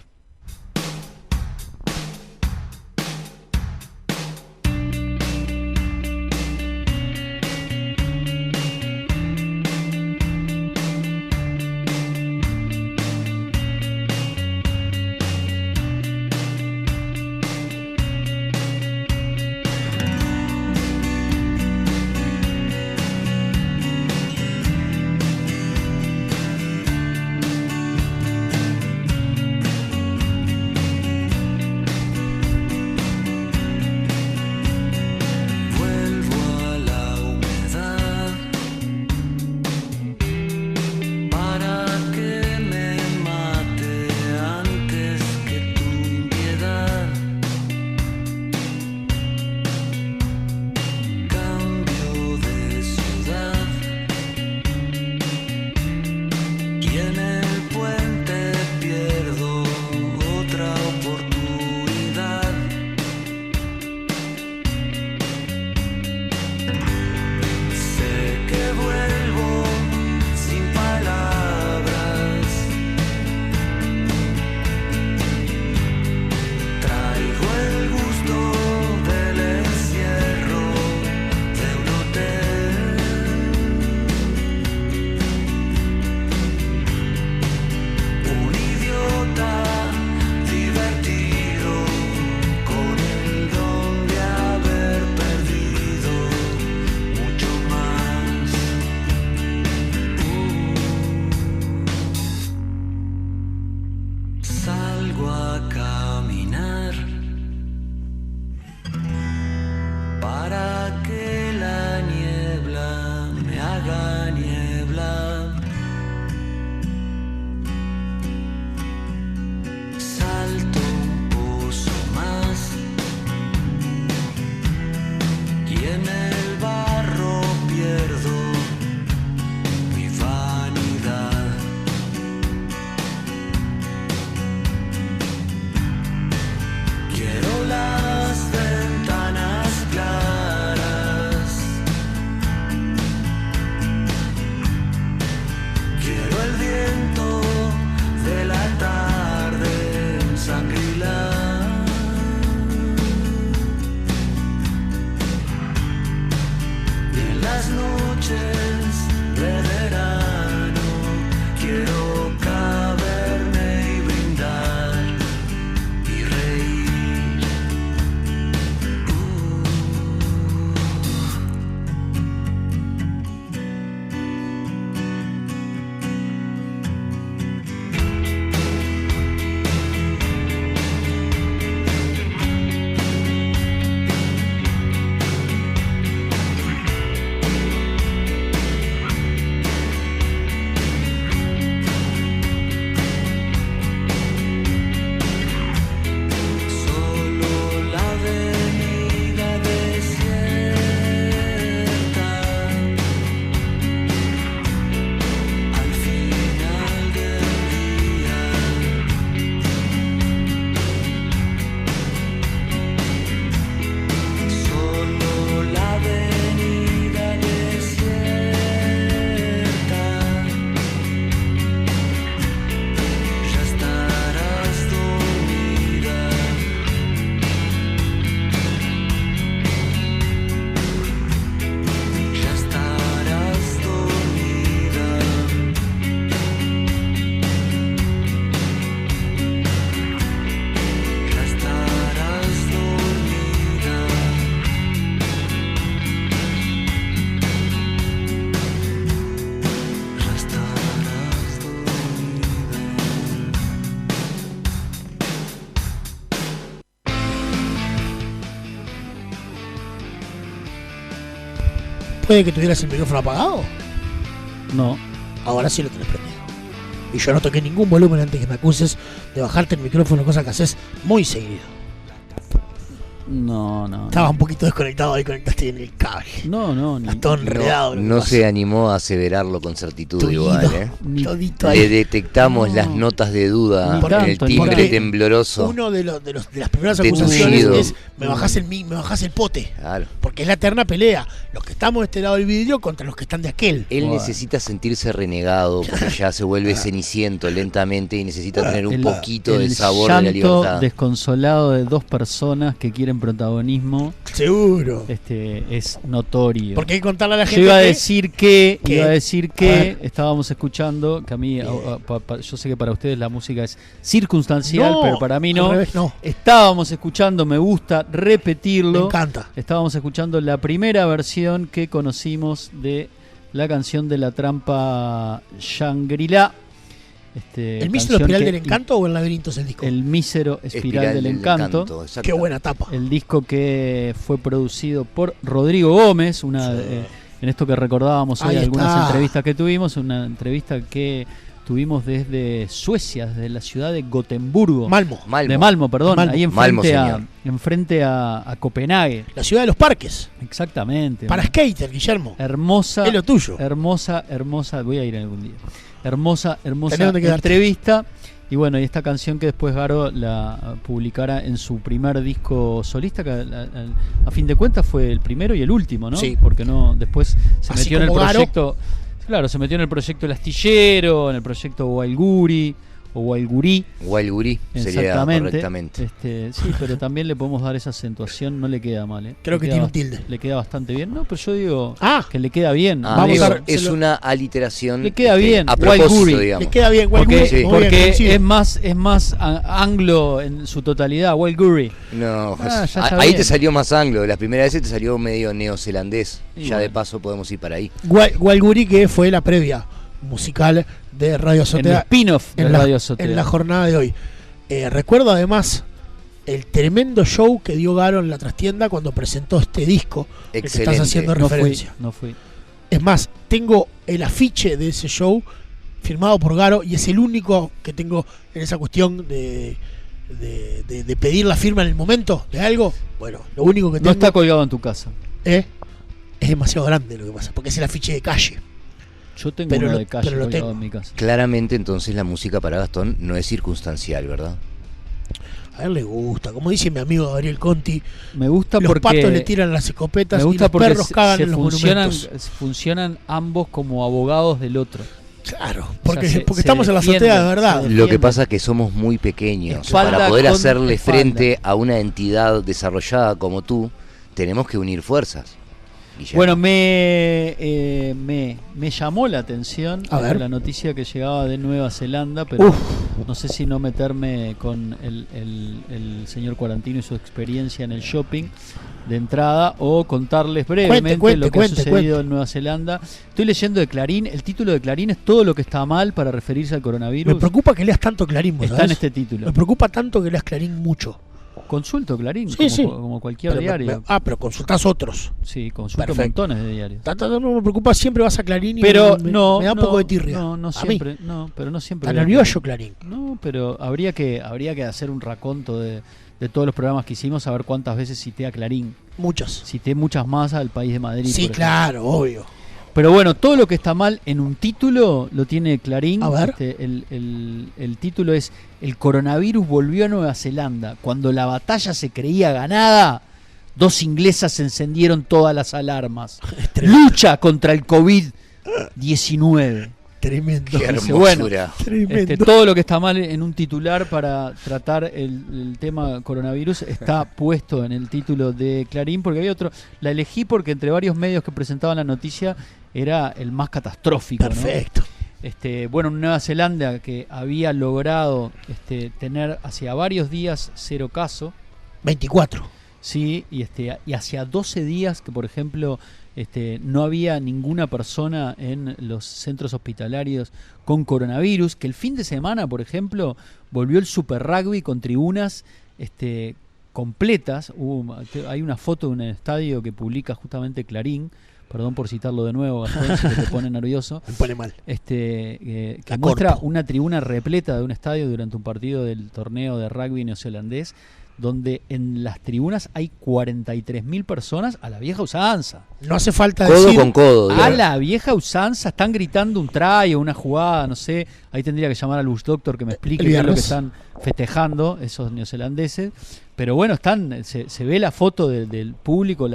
después de que tuvieras el micrófono apagado? No. Ahora sí lo tenés prendido. Y yo no toqué ningún volumen antes que me acuses de bajarte el micrófono, cosa que haces muy seguido. No. Estaba un poquito desconectado, ahí conectaste en el cable. No. Está todo enredado. No se animó a aseverarlo con certitud igual, ¿eh? Todito ahí. Le detectamos las notas de duda en el timbre tembloroso. Uno de las primeras acusaciones es me bajás el pote. Claro. Porque es la eterna pelea. Los que estamos de este lado del vidrio contra los que están de aquel. Él necesita sentirse renegado porque ya se vuelve ceniciento lentamente y necesita tener un poquito de sabor de la libertad. Desconsolado de dos personas que quieren protagonismo. Seguro. Es notorio. Porque hay que contarle a la gente. Yo iba a decir que estábamos escuchando, que a mí, yo sé que para ustedes la música es circunstancial, pero para mí no. Al revés, no. Estábamos escuchando, me gusta repetirlo. Me encanta. Estábamos escuchando la primera versión que conocimos de la canción de La Trampa Shangri-La. ¿El mísero espiral del encanto o el laberinto es el disco? El mísero espiral del encanto. Qué buena tapa. El disco que fue producido por Rodrigo Gómez, en esto que recordábamos hoy algunas entrevistas que tuvimos, una entrevista que tuvimos desde Suecia, desde la ciudad de Gotemburgo. De Malmo, perdón, ahí enfrente a Copenhague. La ciudad de los parques. Exactamente. Para skater, Guillermo. Hermosa. Es lo tuyo. Hermosa, voy a ir algún día. Hermosa entrevista. Y bueno, y esta canción que después Garo la publicara en su primer disco solista, que a fin de cuentas fue el primero y el último, ¿no? Sí. Porque no después se así metió en el proyecto. Garo. Claro, se metió en el proyecto El Astillero, en el proyecto Wailguri o Wailgurí. Wailgurí sería correctamente. Sí, pero también le podemos dar esa acentuación, no le queda mal, ¿eh? Creo que tiene un tilde. Le queda bastante bien. No, pero yo digo que le queda bien. Es una aliteración. Le queda bien. A propósito, digamos. Le queda bien, Wailgurí. Porque es más anglo en su totalidad, Wailguri. No, ahí te salió más anglo. Las primeras veces te salió medio neozelandés. Ya de paso podemos ir para ahí. Wailguri, que fue la previa musical de Radio Azotea, en el spin-off de Radio Azotea, en la jornada de hoy. Recuerdo además el tremendo show que dio Garo en la trastienda cuando presentó este disco. Excelente. El que estás haciendo referencia. No fui. Es más, tengo el afiche de ese show firmado por Garo y es el único que tengo en esa cuestión de pedir la firma en el momento de algo. Bueno, lo único que tengo. No está colgado en tu casa. Es demasiado grande lo que pasa, porque es el afiche de calle. Yo tengo uno de calle colgado en mi casa. Claramente entonces la música para Gastón no es circunstancial, ¿verdad? A él le gusta, como dice mi amigo Gabriel Conti. Me gusta los porque patos le tiran las escopetas y los perros cagan en los monumentos. Funcionan ambos como abogados del otro. Claro, porque estamos en la azotea de verdad. Lo que pasa es que somos muy pequeños. Para poder hacerle frente a una entidad desarrollada como tú, tenemos que unir fuerzas. Guillermo. Bueno, me llamó la atención la noticia que llegaba de Nueva Zelanda, pero no sé si no meterme con el señor Quarantino y su experiencia en el shopping de entrada o contarles brevemente lo que ha sucedido en Nueva Zelanda. Estoy leyendo de Clarín, el título de Clarín es Todo lo que está mal para referirse al coronavirus. Me preocupa que leas tanto Clarín, ¿sabes? Está en este título. Me preocupa tanto que leas Clarín mucho. Consulto Clarín, sí, como cualquier diario. Pero consultás otros. Sí, consulto montones de diarios. No me preocupa, siempre vas a Clarín y pero me da un poco de tirria. No siempre. Pero no siempre. Está nervioso Clarín. No, pero habría que hacer un raconto de todos los programas que hicimos, a ver cuántas veces cité a Clarín. Muchas. Cité muchas más al País de Madrid. Sí, claro, obvio. Pero bueno, todo lo que está mal en un título lo tiene Clarín. A ver. El título es El coronavirus volvió a Nueva Zelanda. Cuando la batalla se creía ganada, 2 inglesas encendieron todas las alarmas. Lucha contra el COVID-19. Tremendo. Qué hermosura. Tremendo. Todo lo que está mal en un titular para tratar el tema coronavirus está puesto en el título de Clarín, porque había otro. La elegí porque entre varios medios que presentaban la noticia era el más catastrófico. Perfecto. ¿No? Bueno, Nueva Zelanda, que había logrado tener hacia varios días 0 casos. 24. Sí, y hacia 12 días que, por ejemplo, no había ninguna persona en los centros hospitalarios con coronavirus, que el fin de semana, por ejemplo, volvió el Super Rugby con tribunas completas. Hay una foto de un estadio que publica justamente Clarín perdón por citarlo de nuevo, Gastón, si te pone nervioso. Me pone mal. Que muestra una tribuna repleta de un estadio durante un partido del torneo de rugby neozelandés, donde en las tribunas hay 43.000 personas a la vieja usanza. No hace falta codo decir... con codo. A la vieja usanza, están gritando un try o una jugada, no sé. Ahí tendría que llamar al Bush Doctor que me explique qué es lo que están festejando esos neozelandeses. Pero bueno, se ve la foto del público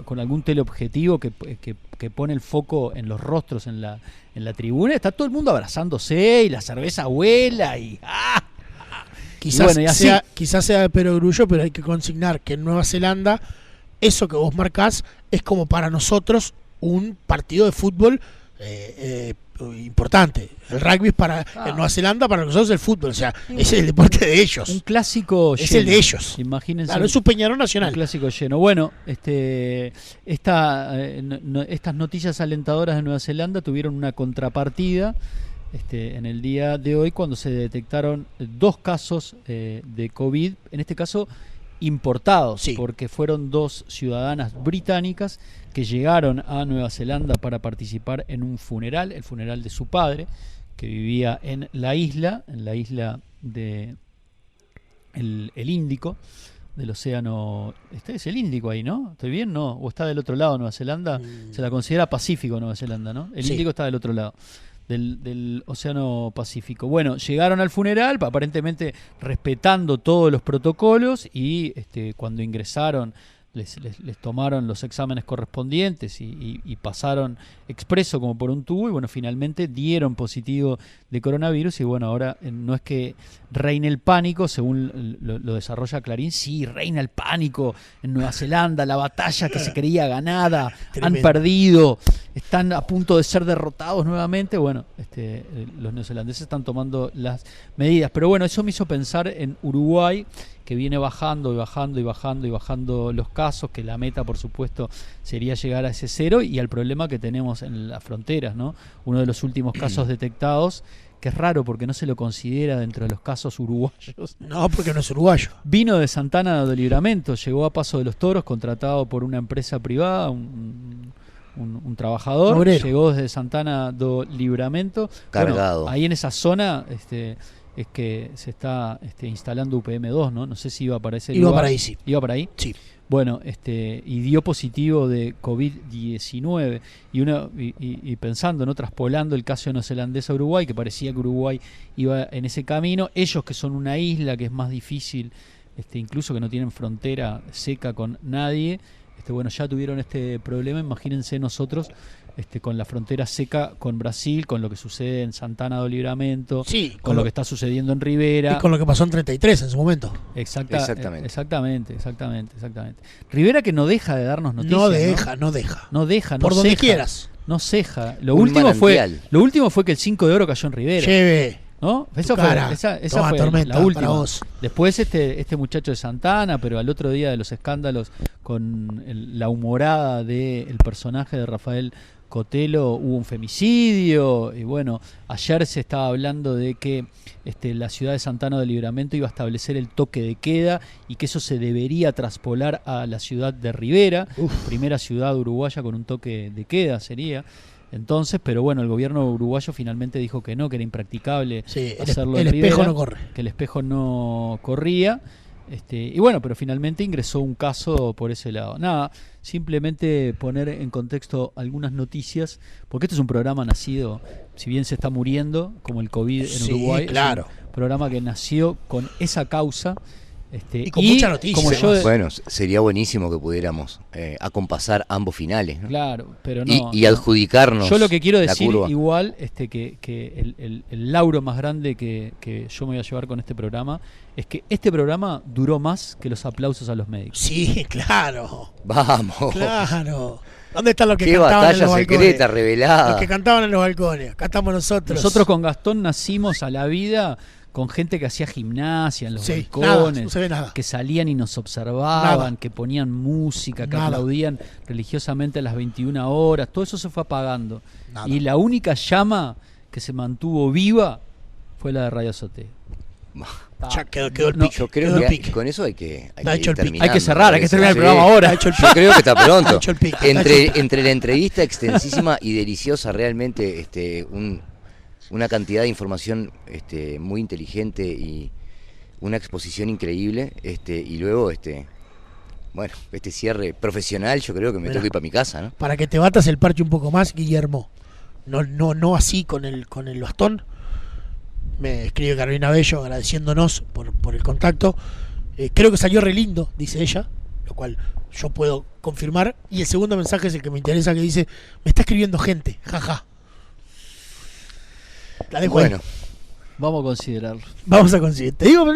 con algún teleobjetivo que pone el foco en los rostros en la tribuna. Está todo el mundo abrazándose y la cerveza vuela y... ¡ah! Quizás, quizás sea de perogrullo, pero hay que consignar que en Nueva Zelanda eso que vos marcás es como para nosotros un partido de fútbol importante. El rugby es en Nueva Zelanda, para nosotros el fútbol, o sea, es el deporte de ellos. Un clásico es lleno. El de ellos. Imagínense. Claro, es un Peñarol nacional. Un clásico lleno. Bueno, estas noticias alentadoras de Nueva Zelanda tuvieron una contrapartida en el día de hoy, cuando se detectaron 2 casos de COVID, en este caso importados, porque fueron 2 ciudadanas británicas que llegaron a Nueva Zelanda para participar en un funeral, el funeral de su padre, que vivía en la isla de el Índico, del océano. Este es el Índico ahí, ¿no? ¿Estoy bien? ¿No? ¿O está del otro lado Nueva Zelanda? Se la considera Pacífico Nueva Zelanda, ¿no? El Índico está del otro lado. Del Océano Pacífico. Bueno, llegaron al funeral, aparentemente respetando todos los protocolos, y cuando ingresaron les tomaron los exámenes correspondientes y pasaron expreso como por un tubo, y bueno, finalmente dieron positivo de coronavirus. Y bueno, ahora no es que reine el pánico, según lo desarrolla Clarín. Sí, reina el pánico en Nueva Zelanda, la batalla que se creía ganada, han perdido, están a punto de ser derrotados nuevamente. Bueno, los neozelandeses están tomando las medidas, pero bueno, eso me hizo pensar en Uruguay, que viene bajando los casos, que la meta, por supuesto, sería llegar a ese 0, y al problema que tenemos en las fronteras, ¿no? Uno de los últimos casos detectados, que es raro porque no se lo considera dentro de los casos uruguayos. No, porque no es uruguayo. Vino de Santana do Livramento, llegó a Paso de los Toros, contratado por una empresa privada, un trabajador, obrero. Llegó desde Santana do Livramento. Cargado. Bueno, ahí en esa zona... es que se está instalando UPM2, ¿no? No sé si iba para ese lugar. Iba para ahí, sí. ¿Iba para ahí? Sí. Bueno, y dio positivo de COVID-19. Y pensando, ¿no? Traspolando el caso neozelandés a Uruguay, que parecía que Uruguay iba en ese camino. Ellos, que son una isla que es más difícil, incluso que no tienen frontera seca con nadie, bueno, ya tuvieron este problema. Imagínense nosotros, con la frontera seca con Brasil, con lo que sucede en Santana do Livramento, con lo que está sucediendo en Rivera. Y con lo que pasó en 33 en su momento. Exactamente. Rivera, que no deja de darnos noticias. No deja. Por donde quieras. No ceja. Lo último fue que el 5 de oro cayó en Rivera. Lleve. ¿No? Esa fue tormenta, la última. para vos. Después este muchacho de Santana, pero al otro día de los escándalos con la humorada del personaje de Rafael Cotelo, hubo un femicidio. Y bueno, ayer se estaba hablando de que la ciudad de Santana do Livramento iba a establecer el toque de queda, y que eso se debería traspolar a la ciudad de Rivera. Primera ciudad uruguaya con un toque de queda sería. Entonces, pero bueno, el gobierno uruguayo finalmente dijo que no, que era impracticable hacerlo en Rivera, espejo no corre. Que el espejo no corría. Y bueno, pero finalmente ingresó un caso por ese lado. Nada, simplemente poner en contexto algunas noticias, porque este es un programa nacido, si bien se está muriendo, como el COVID en Uruguay, claro. Es un programa que nació con esa causa. Y con mucha noticia. Bueno, sería buenísimo que pudiéramos acompasar ambos finales, ¿no? Claro, pero no. Y adjudicarnos. Yo lo que quiero decir, curva. igual, que el lauro más grande que yo me voy a llevar con este programa es que este programa duró más que los aplausos a los médicos. Sí, claro. Vamos. Claro. ¿Dónde están los que qué cantaban en los batalla secreta revelada? Los que cantaban en los balcones. Acá estamos nosotros. Nosotros con Gastón nacimos a la vida con gente que hacía gimnasia en los balcones, no se ve nada. Que salían y nos observaban, que ponían música, que aplaudían religiosamente a las 21 horas. Todo eso se fue apagando. Y la única llama que se mantuvo viva fue la de Radio Azotea. Ya quedó el pique. Yo creo que con eso hay que hay que cerrar, hay que terminar el programa ahora. Yo creo que está pronto. Entre la entrevista extensísima y deliciosa, realmente una cantidad de información muy inteligente y una exposición increíble, y luego bueno, este cierre profesional, yo creo que me tengo que ir para mi casa, ¿no? Para que te batas el parche un poco más, Guillermo. No así con el bastón. Me escribe Carolina Bello agradeciéndonos por el contacto. Creo que salió re lindo, dice ella, lo cual yo puedo confirmar. Y el segundo mensaje es el que me interesa, que dice: me está escribiendo gente, jaja. La dejo bueno. Ahí. Vamos a considerarlo. Vamos a considerar. Te digo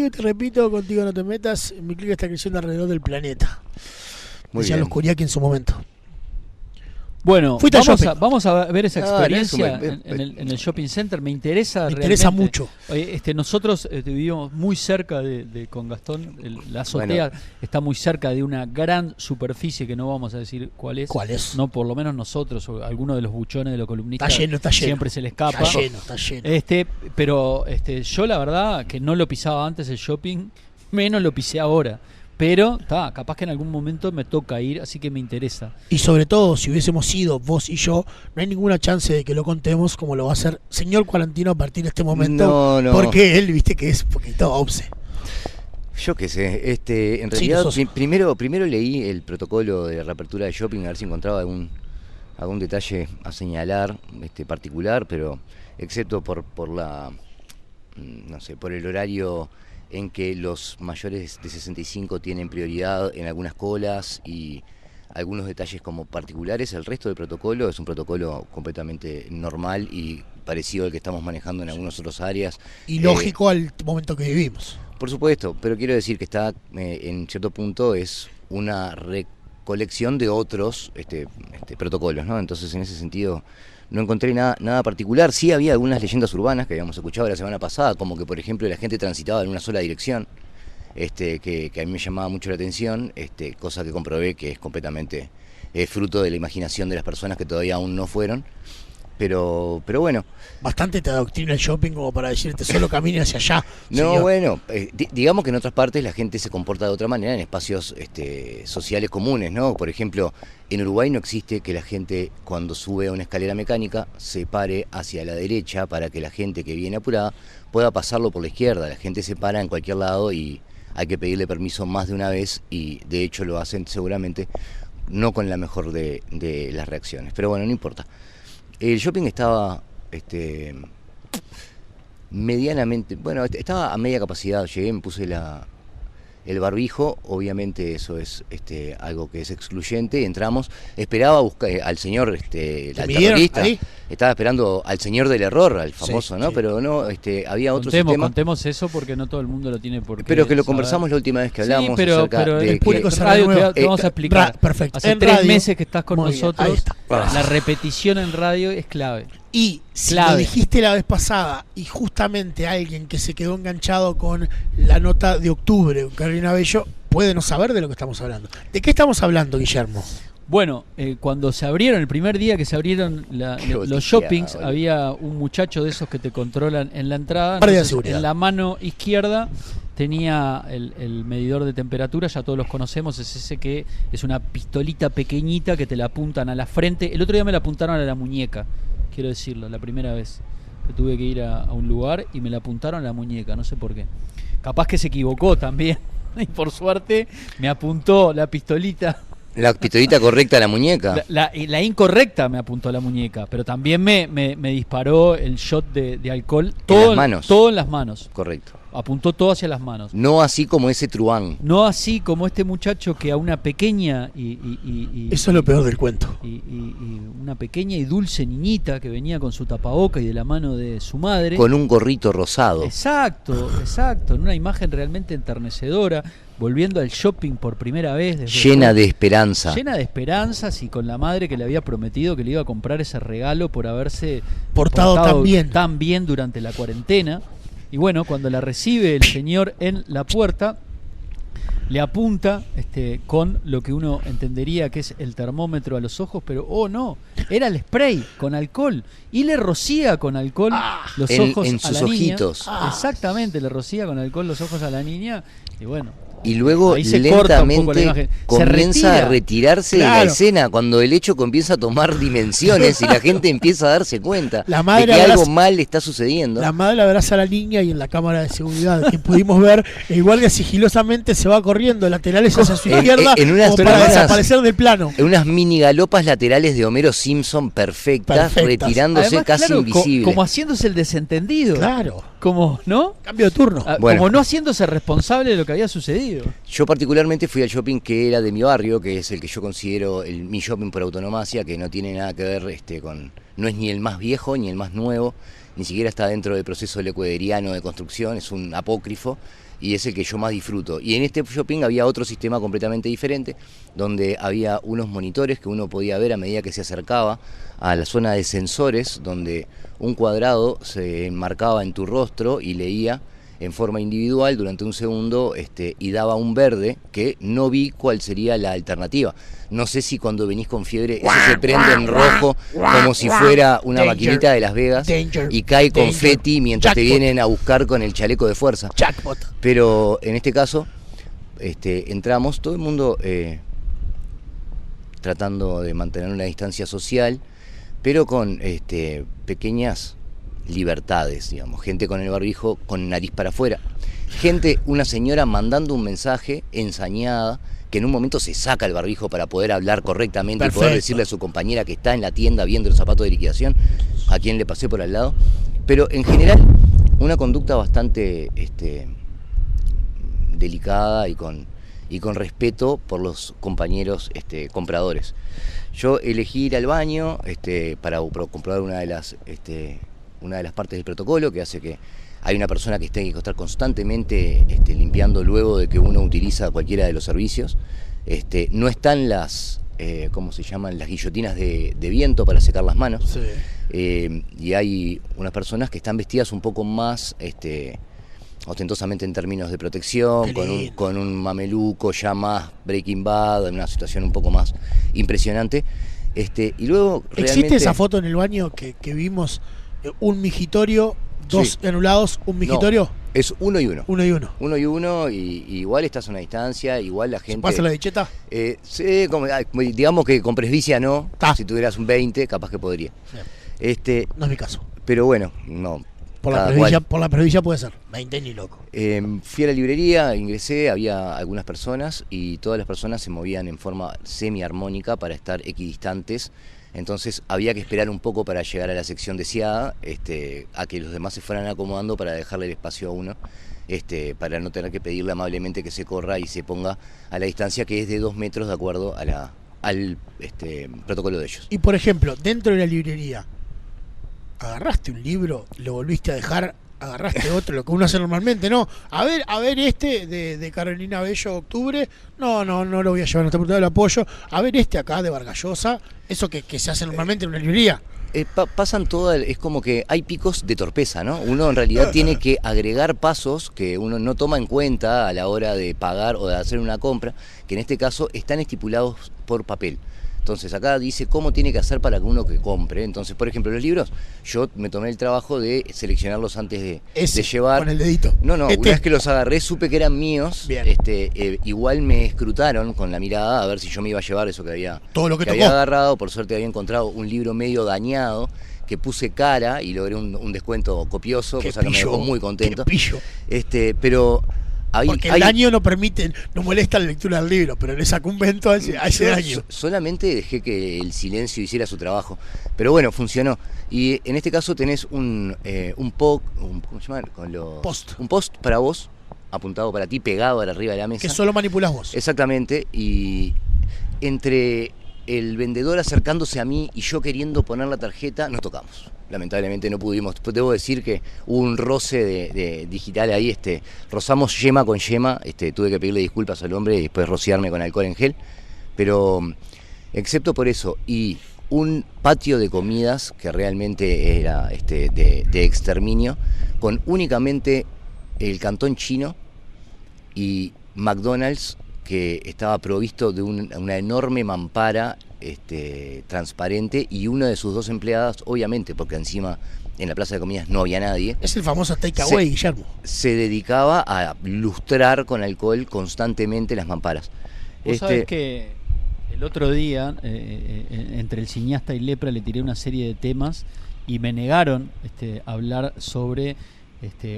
y te repito, contigo no te metas. Mi clic está creciendo alrededor del planeta. Decían los Kuriaki en su momento. Bueno, vamos a ver esa experiencia en el shopping center. Me interesa mucho. Nosotros vivimos muy cerca con Gastón. La azotea está muy cerca de una gran superficie que no vamos a decir cuál es. No, por lo menos nosotros o alguno de los buchones de los columnistas está lleno. Siempre se le escapa. Está lleno. Pero yo la verdad que no lo pisaba antes el shopping, menos lo pisé ahora. Pero capaz que en algún momento me toca ir, así que me interesa. Y sobre todo, si hubiésemos ido vos y yo, no hay ninguna chance de que lo contemos como lo va a hacer señor Cuarantino a partir de este momento. No. Porque él, viste que es un poquito obse. Yo qué sé, en realidad primero leí el protocolo de reapertura de shopping a ver si encontraba algún detalle a señalar particular, pero excepto por el horario en que los mayores de 65 tienen prioridad en algunas colas y algunos detalles como particulares, el resto del protocolo es un protocolo completamente normal y parecido al que estamos manejando en algunas otras áreas. Y lógico al momento que vivimos. Por supuesto, pero quiero decir que está, en cierto punto, es una recolección de otros protocolos, ¿no? Entonces, en ese sentido, no encontré nada particular. Sí había algunas leyendas urbanas que habíamos escuchado la semana pasada, como que, por ejemplo, la gente transitaba en una sola dirección, que a mí me llamaba mucho la atención, cosa que comprobé que es completamente fruto de la imaginación de las personas que todavía aún no fueron. Pero bueno. Bastante te adoctrina el shopping como para decirte solo camine hacia allá. No, señor. Bueno, digamos que en otras partes la gente se comporta de otra manera en espacios sociales comunes, ¿no? Por ejemplo, en Uruguay no existe que la gente cuando sube a una escalera mecánica se pare hacia la derecha para que la gente que viene apurada pueda pasarlo por la izquierda. La gente se para en cualquier lado y hay que pedirle permiso más de una vez y de hecho lo hacen seguramente no con la mejor de las reacciones. Pero bueno, no importa. El shopping estaba medianamente, bueno, estaba a media capacidad. Llegué, me puse el barbijo, obviamente eso es algo que es excluyente. Entramos, esperaba buscar al señor, al terrorista. Estaba esperando al señor del error, al famoso, ¿no? Sí. Pero no, había otro sistema. Contemos eso porque no todo el mundo lo tiene por qué. Pero que lo conversamos la última vez que hablamos. Sí, pero el público radio te vamos a explicar. Perfecto. Hace 3 meses que estás con nosotros. La repetición en radio es clave. Y si lo dijiste la vez pasada y justamente alguien que se quedó enganchado con la nota de octubre, Carolina Bello, puede no saber de lo que estamos hablando. ¿De qué estamos hablando, Guillermo? Bueno, cuando se abrieron, el primer día que se abrieron los shoppings, había un muchacho de esos que te controlan en la entrada. Entonces, en la mano izquierda tenía el medidor de temperatura, ya todos los conocemos, es ese que es una pistolita pequeñita que te la apuntan a la frente. El otro día me la apuntaron a la muñeca, quiero decirlo, la primera vez que tuve que ir a un lugar y me la apuntaron a la muñeca, no sé por qué. Capaz que se equivocó también y por suerte me apuntó la pistolita. La pistolita correcta a la muñeca. La incorrecta me apuntó a la muñeca, pero también me disparó el shot de alcohol. En las manos. Todo en las manos. Correcto. Apuntó todo hacia las manos. No así como ese truán. No así como este muchacho que a una pequeña eso es lo peor del cuento. Y una pequeña y dulce niñita que venía con su tapaboca y de la mano de su madre. Con un gorrito rosado. Exacto. En una imagen realmente enternecedora. Volviendo al shopping por primera vez. Llena de esperanza. Llena de esperanzas y con la madre que le había prometido que le iba a comprar ese regalo por haberse portado tan bien durante la cuarentena. Y bueno, cuando la recibe el señor en la puerta, le apunta con lo que uno entendería que es el termómetro a los ojos, pero no, era el spray con alcohol y le rocía con alcohol los ojos en a sus la ojitos. niña. Exactamente, le rocía con alcohol los ojos a la niña y bueno. Y luego ahí se corta un poco la lentamente imagen. comienza a retirarse de la Claro. escena cuando el hecho comienza a tomar dimensiones y la gente empieza a darse cuenta La madre de que algo abraza- mal está sucediendo. La madre abraza a la niña y en la cámara de seguridad que pudimos ver, el guardia sigilosamente se va corriendo laterales hacia su izquierda en unas como para zonas- desaparecer del plano. En unas mini galopas laterales de Homero Simpson perfectas. Retirándose Además, casi claro, invisible. como haciéndose el desentendido. Claro. Como, ¿no? Cambio de turno. Bueno. Como no haciéndose responsable de lo que había sucedido. Yo particularmente fui al shopping que era de mi barrio, que es el que yo considero mi shopping por autonomacia, que no tiene nada que ver no es ni el más viejo ni el más nuevo, ni siquiera está dentro del proceso lecuederiano de construcción, es un apócrifo y es el que yo más disfruto. Y en este shopping había otro sistema completamente diferente, donde había unos monitores que uno podía ver a medida que se acercaba a la zona de sensores, donde un cuadrado se enmarcaba en tu rostro y leía en forma individual durante un segundo y daba un verde que no vi cuál sería la alternativa. No sé si cuando venís con fiebre eso se prende en rojo como si fuera una Danger. maquinita de Las Vegas Danger. y cae Danger. confeti mientras te Jackpot. vienen a buscar con el chaleco de fuerza. Jackpot. Pero en este caso entramos, todo el mundo tratando de mantener una distancia social, pero con pequeñas libertades, digamos, gente con el barbijo con nariz para afuera, una señora mandando un mensaje ensañada, que en un momento se saca el barbijo para poder hablar correctamente. Perfecto. Y poder decirle a su compañera que está en la tienda viendo los zapatos de liquidación, a quien le pasé por al lado, pero en general una conducta bastante delicada y con respeto por los compañeros compradores. Yo elegí ir al baño para comprobar una de las partes del protocolo que hace que hay una persona que tenga que estar constantemente limpiando luego de que uno utiliza cualquiera de los servicios. No están las ¿cómo se llaman? Las guillotinas de viento para secar las manos. Sí. Y hay unas personas que están vestidas un poco más ostentosamente en términos de protección, con un mameluco ya más Breaking Bad, en una situación un poco más impresionante. Y luego ¿Existe realmente esa foto en el baño que vimos? Un migitorio, dos Sí. anulados, un migitorio. No, es uno y uno. Uno y uno. Uno y uno, y igual estás a una distancia, igual la gente... ¿Pasa la dicheta? Sí, digamos que con presbicia no. Ta. Si tuvieras un 20, capaz que podría. Bien. No es mi caso. Pero bueno, no. Por la presbicia puede ser. 20 ni loco. Fui a la librería, ingresé, había algunas personas y todas las personas se movían en forma semi-armónica para estar equidistantes. Entonces había que esperar un poco para llegar a la sección deseada, a que los demás se fueran acomodando para dejarle el espacio a uno, para no tener que pedirle amablemente que se corra y se ponga a la distancia que es de 2 metros de acuerdo a al protocolo de ellos. Y por ejemplo, dentro de la librería, agarraste un libro, lo volviste a dejar, agarraste otro, lo que uno hace normalmente, ¿no? A ver de Carolina Bello, Octubre, no lo voy a llevar, no está portado el apoyo. A ver acá de Vargas Llosa, eso que se hace normalmente en una librería. Pasan es como que hay picos de torpeza, ¿no? Uno en realidad tiene que agregar pasos que uno no toma en cuenta a la hora de pagar o de hacer una compra, que en este caso están estipulados por papel. Entonces acá dice cómo tiene que hacer para que uno que compre. Entonces, por ejemplo, los libros, yo me tomé el trabajo de seleccionarlos antes de llevar. Con el dedito. No, una vez que los agarré supe que eran míos. Bien. Igual me escrutaron con la mirada a ver si yo me iba a llevar eso que había, todo lo que había agarrado. Por suerte había encontrado un libro medio dañado que puse cara y logré un descuento copioso, cosa que me dejó muy contento. Pero porque el daño no molesta la lectura del libro, pero le sacó un vento a ese daño. Solamente dejé que el silencio hiciera su trabajo. Pero bueno, funcionó. Y en este caso tenés un ¿cómo se llama? Post. Un post para vos, apuntado para ti, pegado arriba de la mesa. Que solo manipulás vos. Exactamente. Y entre el vendedor acercándose a mí y yo queriendo poner la tarjeta, nos tocamos. Lamentablemente no pudimos. Debo decir que hubo un roce de digital ahí, rozamos yema con yema, tuve que pedirle disculpas al hombre y después rociarme con alcohol en gel, pero excepto por eso y un patio de comidas que realmente era de exterminio, con únicamente el cantón chino y McDonald's que estaba provisto de una enorme mampara transparente, y una de sus 2 empleadas, obviamente, porque encima en la plaza de comidas no había nadie. Es el famoso takeaway, Guillermo. Se dedicaba a lustrar con alcohol constantemente las mamparas. Vos sabés que el otro día, entre el cineasta y Lepra, le tiré una serie de temas y me negaron hablar sobre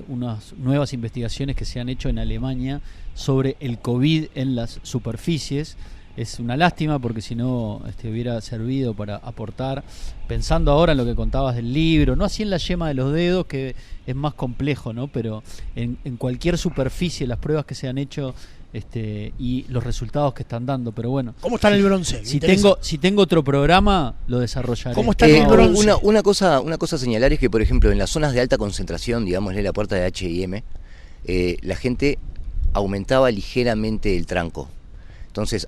unas nuevas investigaciones que se han hecho en Alemania sobre el COVID en las superficies. Es una lástima porque si no hubiera servido para aportar, pensando ahora en lo que contabas del libro, no así en la yema de los dedos, que es más complejo, ¿no? Pero en cualquier superficie, las pruebas que se han hecho y los resultados que están dando. Pero bueno, ¿cómo está en el bronce? Si tengo otro programa, lo desarrollaré. ¿Cómo está en el bronce? Una cosa a señalar es que, por ejemplo, en las zonas de alta concentración, digámosle la puerta de H&M, la gente aumentaba ligeramente el tranco. Entonces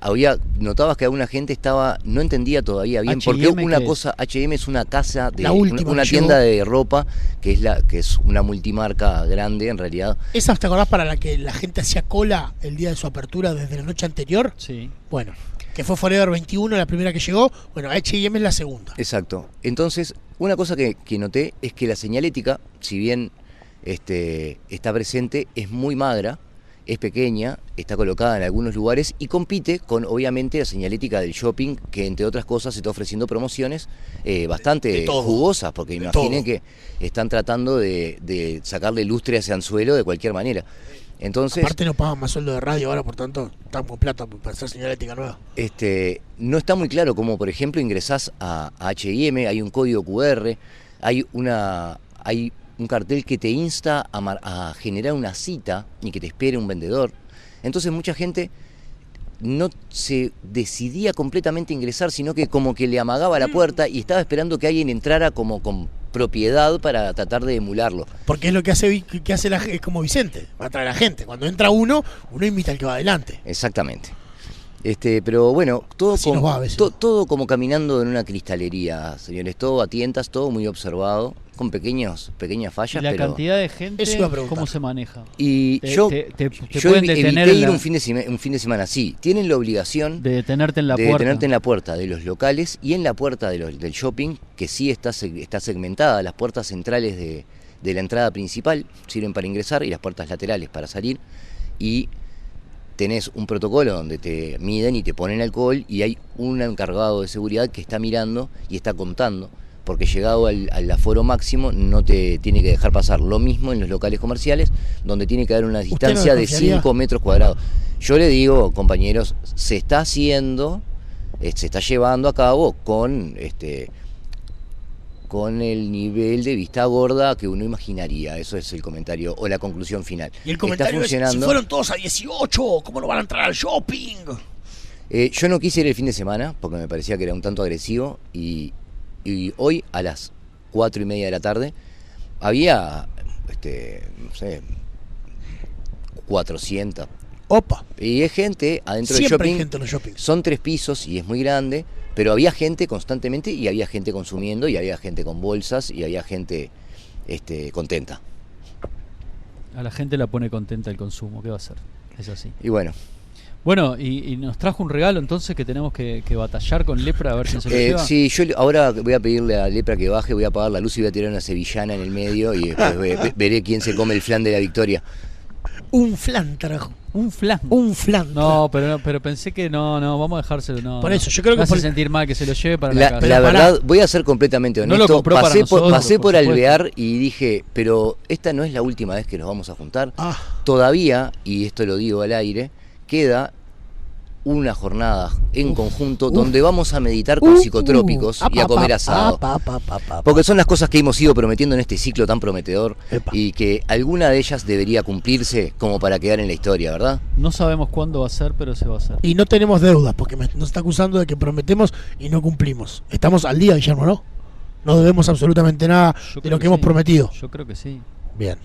notabas que alguna gente no entendía todavía bien, porque una cosa, H&M es una casa una tienda de ropa que es una multimarca grande en realidad. ¿Esa te acordás para la que la gente hacía cola el día de su apertura desde la noche anterior? Sí. Bueno, que fue Forever 21 la primera que llegó, bueno, H&M es la segunda. Exacto. Entonces, una cosa que noté es que la señalética, si bien está presente, es muy magra. Es pequeña, está colocada en algunos lugares y compite con, obviamente, la señalética del shopping, que entre otras cosas se está ofreciendo promociones bastante jugosas, porque imaginen que están tratando de sacarle lustre a ese anzuelo de cualquier manera. Entonces, aparte no pagan más sueldo de radio ahora, por tanto, están con plata para hacer señalética nueva. No está muy claro cómo, por ejemplo, ingresás a H&M, hay un código QR, hay un cartel que te insta a generar una cita y que te espere un vendedor. Entonces mucha gente no se decidía completamente a ingresar, sino que como que le amagaba la puerta y estaba esperando que alguien entrara como con propiedad para tratar de emularlo. Porque es lo que hace es como Vicente, va a traer a la gente. Cuando entra uno invita al que va adelante. Exactamente. Pero bueno, todo como caminando en una cristalería, señores, todo a tientas, todo muy observado, con pequeñas fallas. ¿Y la cantidad de gente cómo se maneja? Y yo pueden evité ir un fin de semana, sí. Tienen la obligación de detenerte en la puerta de los locales y en la puerta del shopping, que sí está segmentada. Las puertas centrales de la entrada principal sirven para ingresar y las puertas laterales para salir. Y tenés un protocolo donde te miden y te ponen alcohol, y hay un encargado de seguridad que está mirando y está contando, porque llegado al aforo máximo no te tiene que dejar pasar. Lo mismo en los locales comerciales, donde tiene que haber una distancia de 5 metros cuadrados. Yo le digo, compañeros, se está haciendo, se está llevando a cabo con el nivel de vista gorda que uno imaginaría. Eso es el comentario o la conclusión final. Y el comentario es, si fueron todos a 18, ¿cómo no van a entrar al shopping? Yo no quise ir el fin de semana porque me parecía que era un tanto agresivo, y hoy a las 4:30 de la tarde había, no sé, 400. Opa. Y hay gente adentro del shopping. Hay gente en los shoppings. Son 3 pisos y es muy grande, pero había gente constantemente, y había gente consumiendo, y había gente con bolsas, y había gente contenta. A la gente la pone contenta el consumo, ¿qué va a hacer? Es así. Y bueno. Bueno, y nos trajo un regalo entonces que tenemos que batallar con Lepra a ver quién se lo lleva. Sí, yo ahora voy a pedirle a Lepra que baje, voy a apagar la luz y voy a tirar una sevillana en el medio, y después veré quién se come el flan de la victoria. Un flan, trajo. Un flan. No, pero pensé que no, vamos a dejárselo. No, por eso, yo creo que hace sentir mal que se lo lleve para la casa. La verdad, voy a ser completamente honesto. No lo compró para nosotros, pasé por Alvear y dije, pero esta no es la última vez que nos vamos a juntar. Todavía, y esto lo digo al aire, queda una jornada en conjunto donde vamos a meditar con psicotrópicos y a comer asado. Porque son las cosas que hemos ido prometiendo en este ciclo tan prometedor, y que alguna de ellas debería cumplirse como para quedar en la historia, ¿verdad? No sabemos cuándo va a ser, pero se va a hacer. Y no tenemos deudas, porque nos está acusando de que prometemos y no cumplimos. Estamos al día, Guillermo, ¿no? No debemos absolutamente nada de lo que hemos prometido. Yo creo que sí. Bien.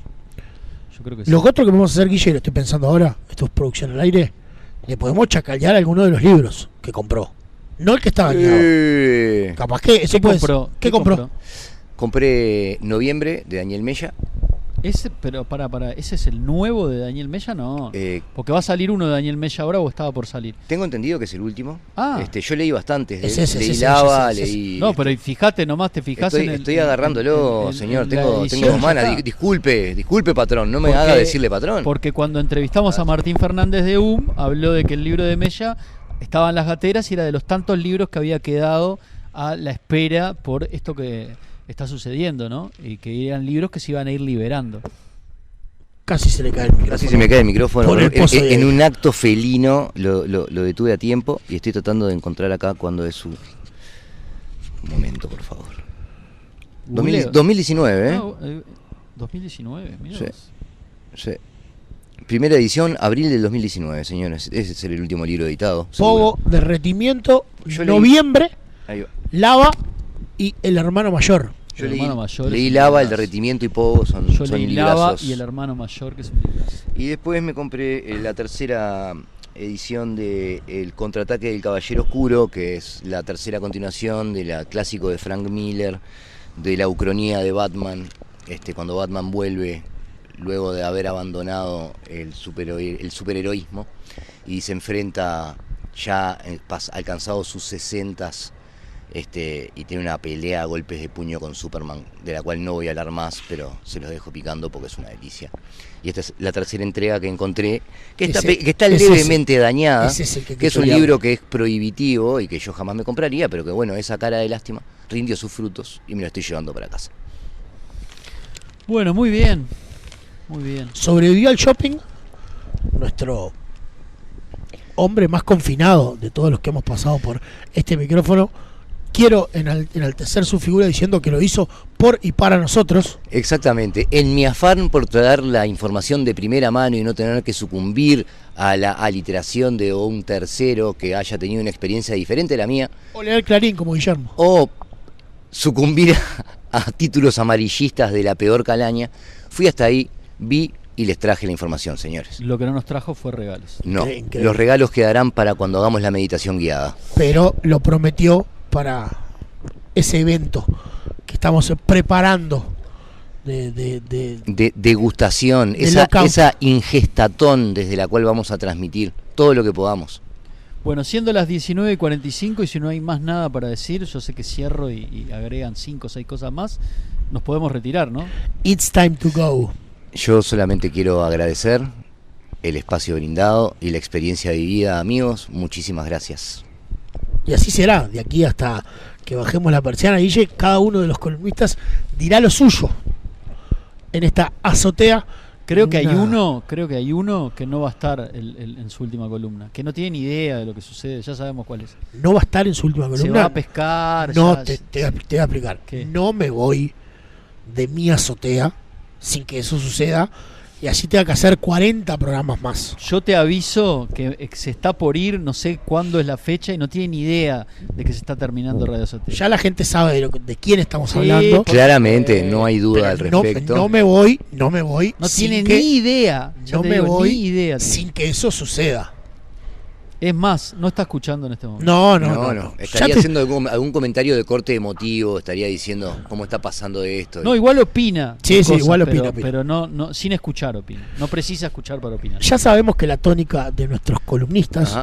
Yo creo que sí. Lo otro que vamos a hacer, Guillermo, estoy pensando ahora, esto es producción al aire, le podemos chacalear alguno de los libros que compró. No el que está dañado. Capaz que eso puede ser. ¿Qué compró? Compré Noviembre de Daniel Mella. Pero ¿ese es el nuevo de Daniel Mella? No. Porque va a salir uno de Daniel Mella ahora o estaba por salir. Tengo entendido que es el último. Ah. Yo leí bastantes. Leí Lava, leí. No, pero fíjate nomás, te fijas en el. Estoy agarrándolo, señor. Tengo humana. Disculpe, patrón. No me haga decirle patrón. Porque cuando entrevistamos a Martín Fernández de habló de que el libro de Mella estaba en las gateras y era de los tantos libros que había quedado a la espera por esto que está sucediendo, ¿no? Y que eran libros que se iban a ir liberando. Casi se le cae el micrófono. Casi se me cae el micrófono. En un acto felino lo detuve a tiempo y estoy tratando de encontrar acá cuando es su... Un momento, por favor. 2019, ¿eh? No, 2019, mira. Sí. Primera edición, abril del 2019, señores. Ese es el último libro editado. Pogo, Derretimiento, Noviembre, Lava y El Hermano Mayor. Yo leí Lava, El Derretimiento y Pogo, son leí Lava y El Hermano Mayor, que es un librazo. Y después me compré la tercera edición de El Contraataque del Caballero Oscuro, que es la tercera continuación de la clásico de Frank Miller, de la ucronía de Batman, cuando Batman vuelve luego de haber abandonado el superheroísmo y se enfrenta ya alcanzado sus 60s. Y tiene una pelea a golpes de puño con Superman, de la cual no voy a hablar más, pero se los dejo picando porque es una delicia. Y esta es la tercera entrega que encontré, que está levemente dañada, que es un libro que es prohibitivo y que yo jamás me compraría, pero que bueno, esa cara de lástima rindió sus frutos y me lo estoy llevando para casa. Bueno, muy bien. Sobrevivió al shopping nuestro hombre más confinado de todos los que hemos pasado por este micrófono. Quiero enaltecer su figura diciendo que lo hizo por y para nosotros. Exactamente. En mi afán por traer la información de primera mano y no tener que sucumbir a la aliteración de un tercero que haya tenido una experiencia diferente a la mía. O leer Clarín como Guillermo. O sucumbir a títulos amarillistas de la peor calaña. Fui hasta ahí, vi y les traje la información, señores. Lo que no nos trajo fue regalos. No, los regalos quedarán para cuando hagamos la meditación guiada. Pero lo prometió para ese evento que estamos preparando de degustación, esa ingestatón desde la cual vamos a transmitir todo lo que podamos. Bueno, siendo las 19:45 y si no hay más nada para decir, yo sé que cierro y agregan 5 o 6 cosas más, nos podemos retirar, ¿no? It's time to go. Yo solamente quiero agradecer el espacio brindado y la experiencia vivida, amigos. Muchísimas gracias. Y así será, de aquí hasta que bajemos la persiana, Guille, cada uno de los columnistas dirá lo suyo en esta azotea. Creo que hay uno que no va a estar en su última columna, que no tiene ni idea de lo que sucede, ya sabemos cuál es. ¿No va a estar en su última columna? Se va a pescar. No, te voy a explicar. ¿Qué? No me voy de mi azotea sin que eso suceda. Y así tenga que hacer 40 programas más. Yo te aviso que se está por ir, no sé cuándo es la fecha y no tiene ni idea de que se está terminando Radio Azotea. Ya la gente sabe de quién estamos hablando. Claramente, no hay duda al respecto. No me voy. No tiene ni idea. No me voy ni idea, sin que eso suceda. Es más, no está escuchando en este momento. No. Estaría haciendo algún comentario de corte emotivo, estaría diciendo cómo está pasando esto. No, igual opina. Sí, igual opina. Pero no, sin escuchar opina. No precisa escuchar para opinar. Ya sabemos que la tónica de nuestros columnistas,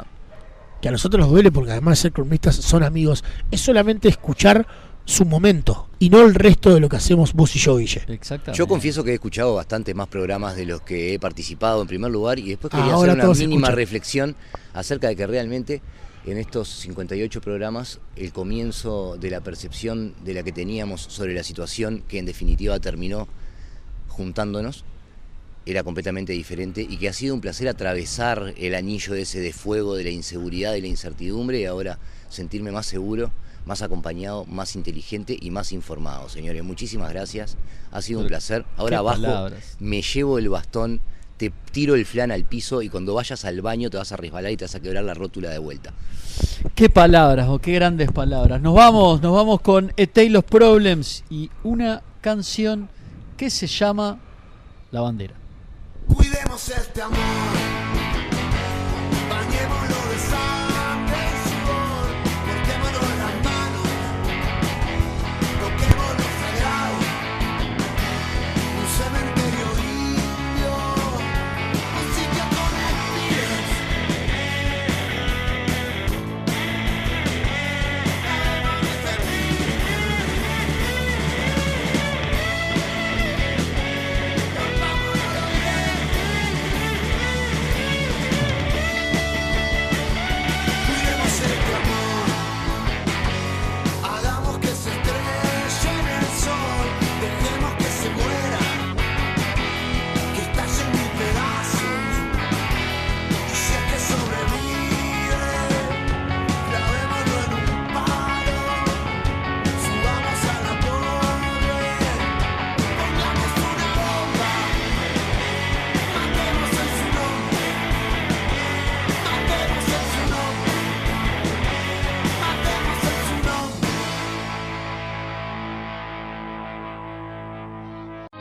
que a nosotros nos duele porque además de ser columnistas son amigos, es solamente escuchar su momento y no el resto de lo que hacemos vos y yo, Guille. Exactamente. Yo confieso que he escuchado bastante más programas de los que he participado en primer lugar y después quería Ahora hacer una mínima reflexión acerca de que realmente en estos 58 programas el comienzo de la percepción de la que teníamos sobre la situación que en definitiva terminó juntándonos era completamente diferente y que ha sido un placer atravesar el anillo ese de fuego de la inseguridad y la incertidumbre y ahora sentirme más seguro, más acompañado, más inteligente y más informado, señores. Muchísimas gracias, ha sido un placer. Ahora abajo me llevo el bastón, te tiro el flan al piso y cuando vayas al baño te vas a resbalar y te vas a quebrar la rótula de vuelta. Qué palabras, qué grandes palabras. Nos vamos con A Tale of Problems y una canción que se llama La Bandera. Cuidemos este amor, bañémoslo de sangre y sudor, cortémonos las manos, toquemos lo sagrado, un cementerio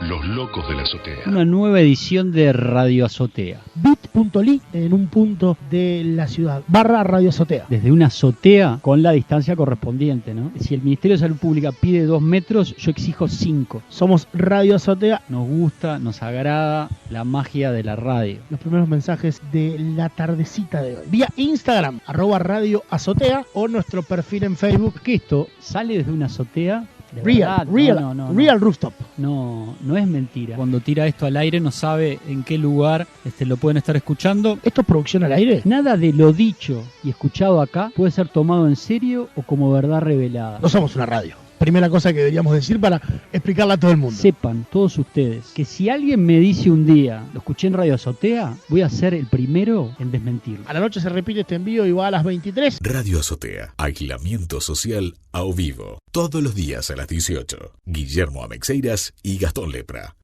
Los locos de la azotea. Una nueva edición de Radio Azotea. Bit.ly en un punto de la ciudad. /Radio Azotea. Desde una azotea con la distancia correspondiente, ¿no? Si el Ministerio de Salud Pública pide 2 metros, yo exijo 5. Somos Radio Azotea. Nos gusta, nos agrada la magia de la radio. Los primeros mensajes de la tardecita de hoy. Vía Instagram, @Radio Azotea, o nuestro perfil en Facebook. Que esto sale desde una azotea. Real Rooftop. No es mentira. Cuando tira esto al aire no sabe en qué lugar lo pueden estar escuchando. ¿Esto es producción al aire? Nada de lo dicho y escuchado acá puede ser tomado en serio o como verdad revelada. No somos una radio. Primera cosa que deberíamos decir para explicarla a todo el mundo. Sepan todos ustedes que si alguien me dice un día, lo escuché en Radio Azotea, voy a ser el primero en desmentirlo. A la noche se repite este envío y va a las 23. Radio Azotea, aislamiento social a vivo, todos los días a las 18. Guillermo Amexeiras y Gastón Lepra.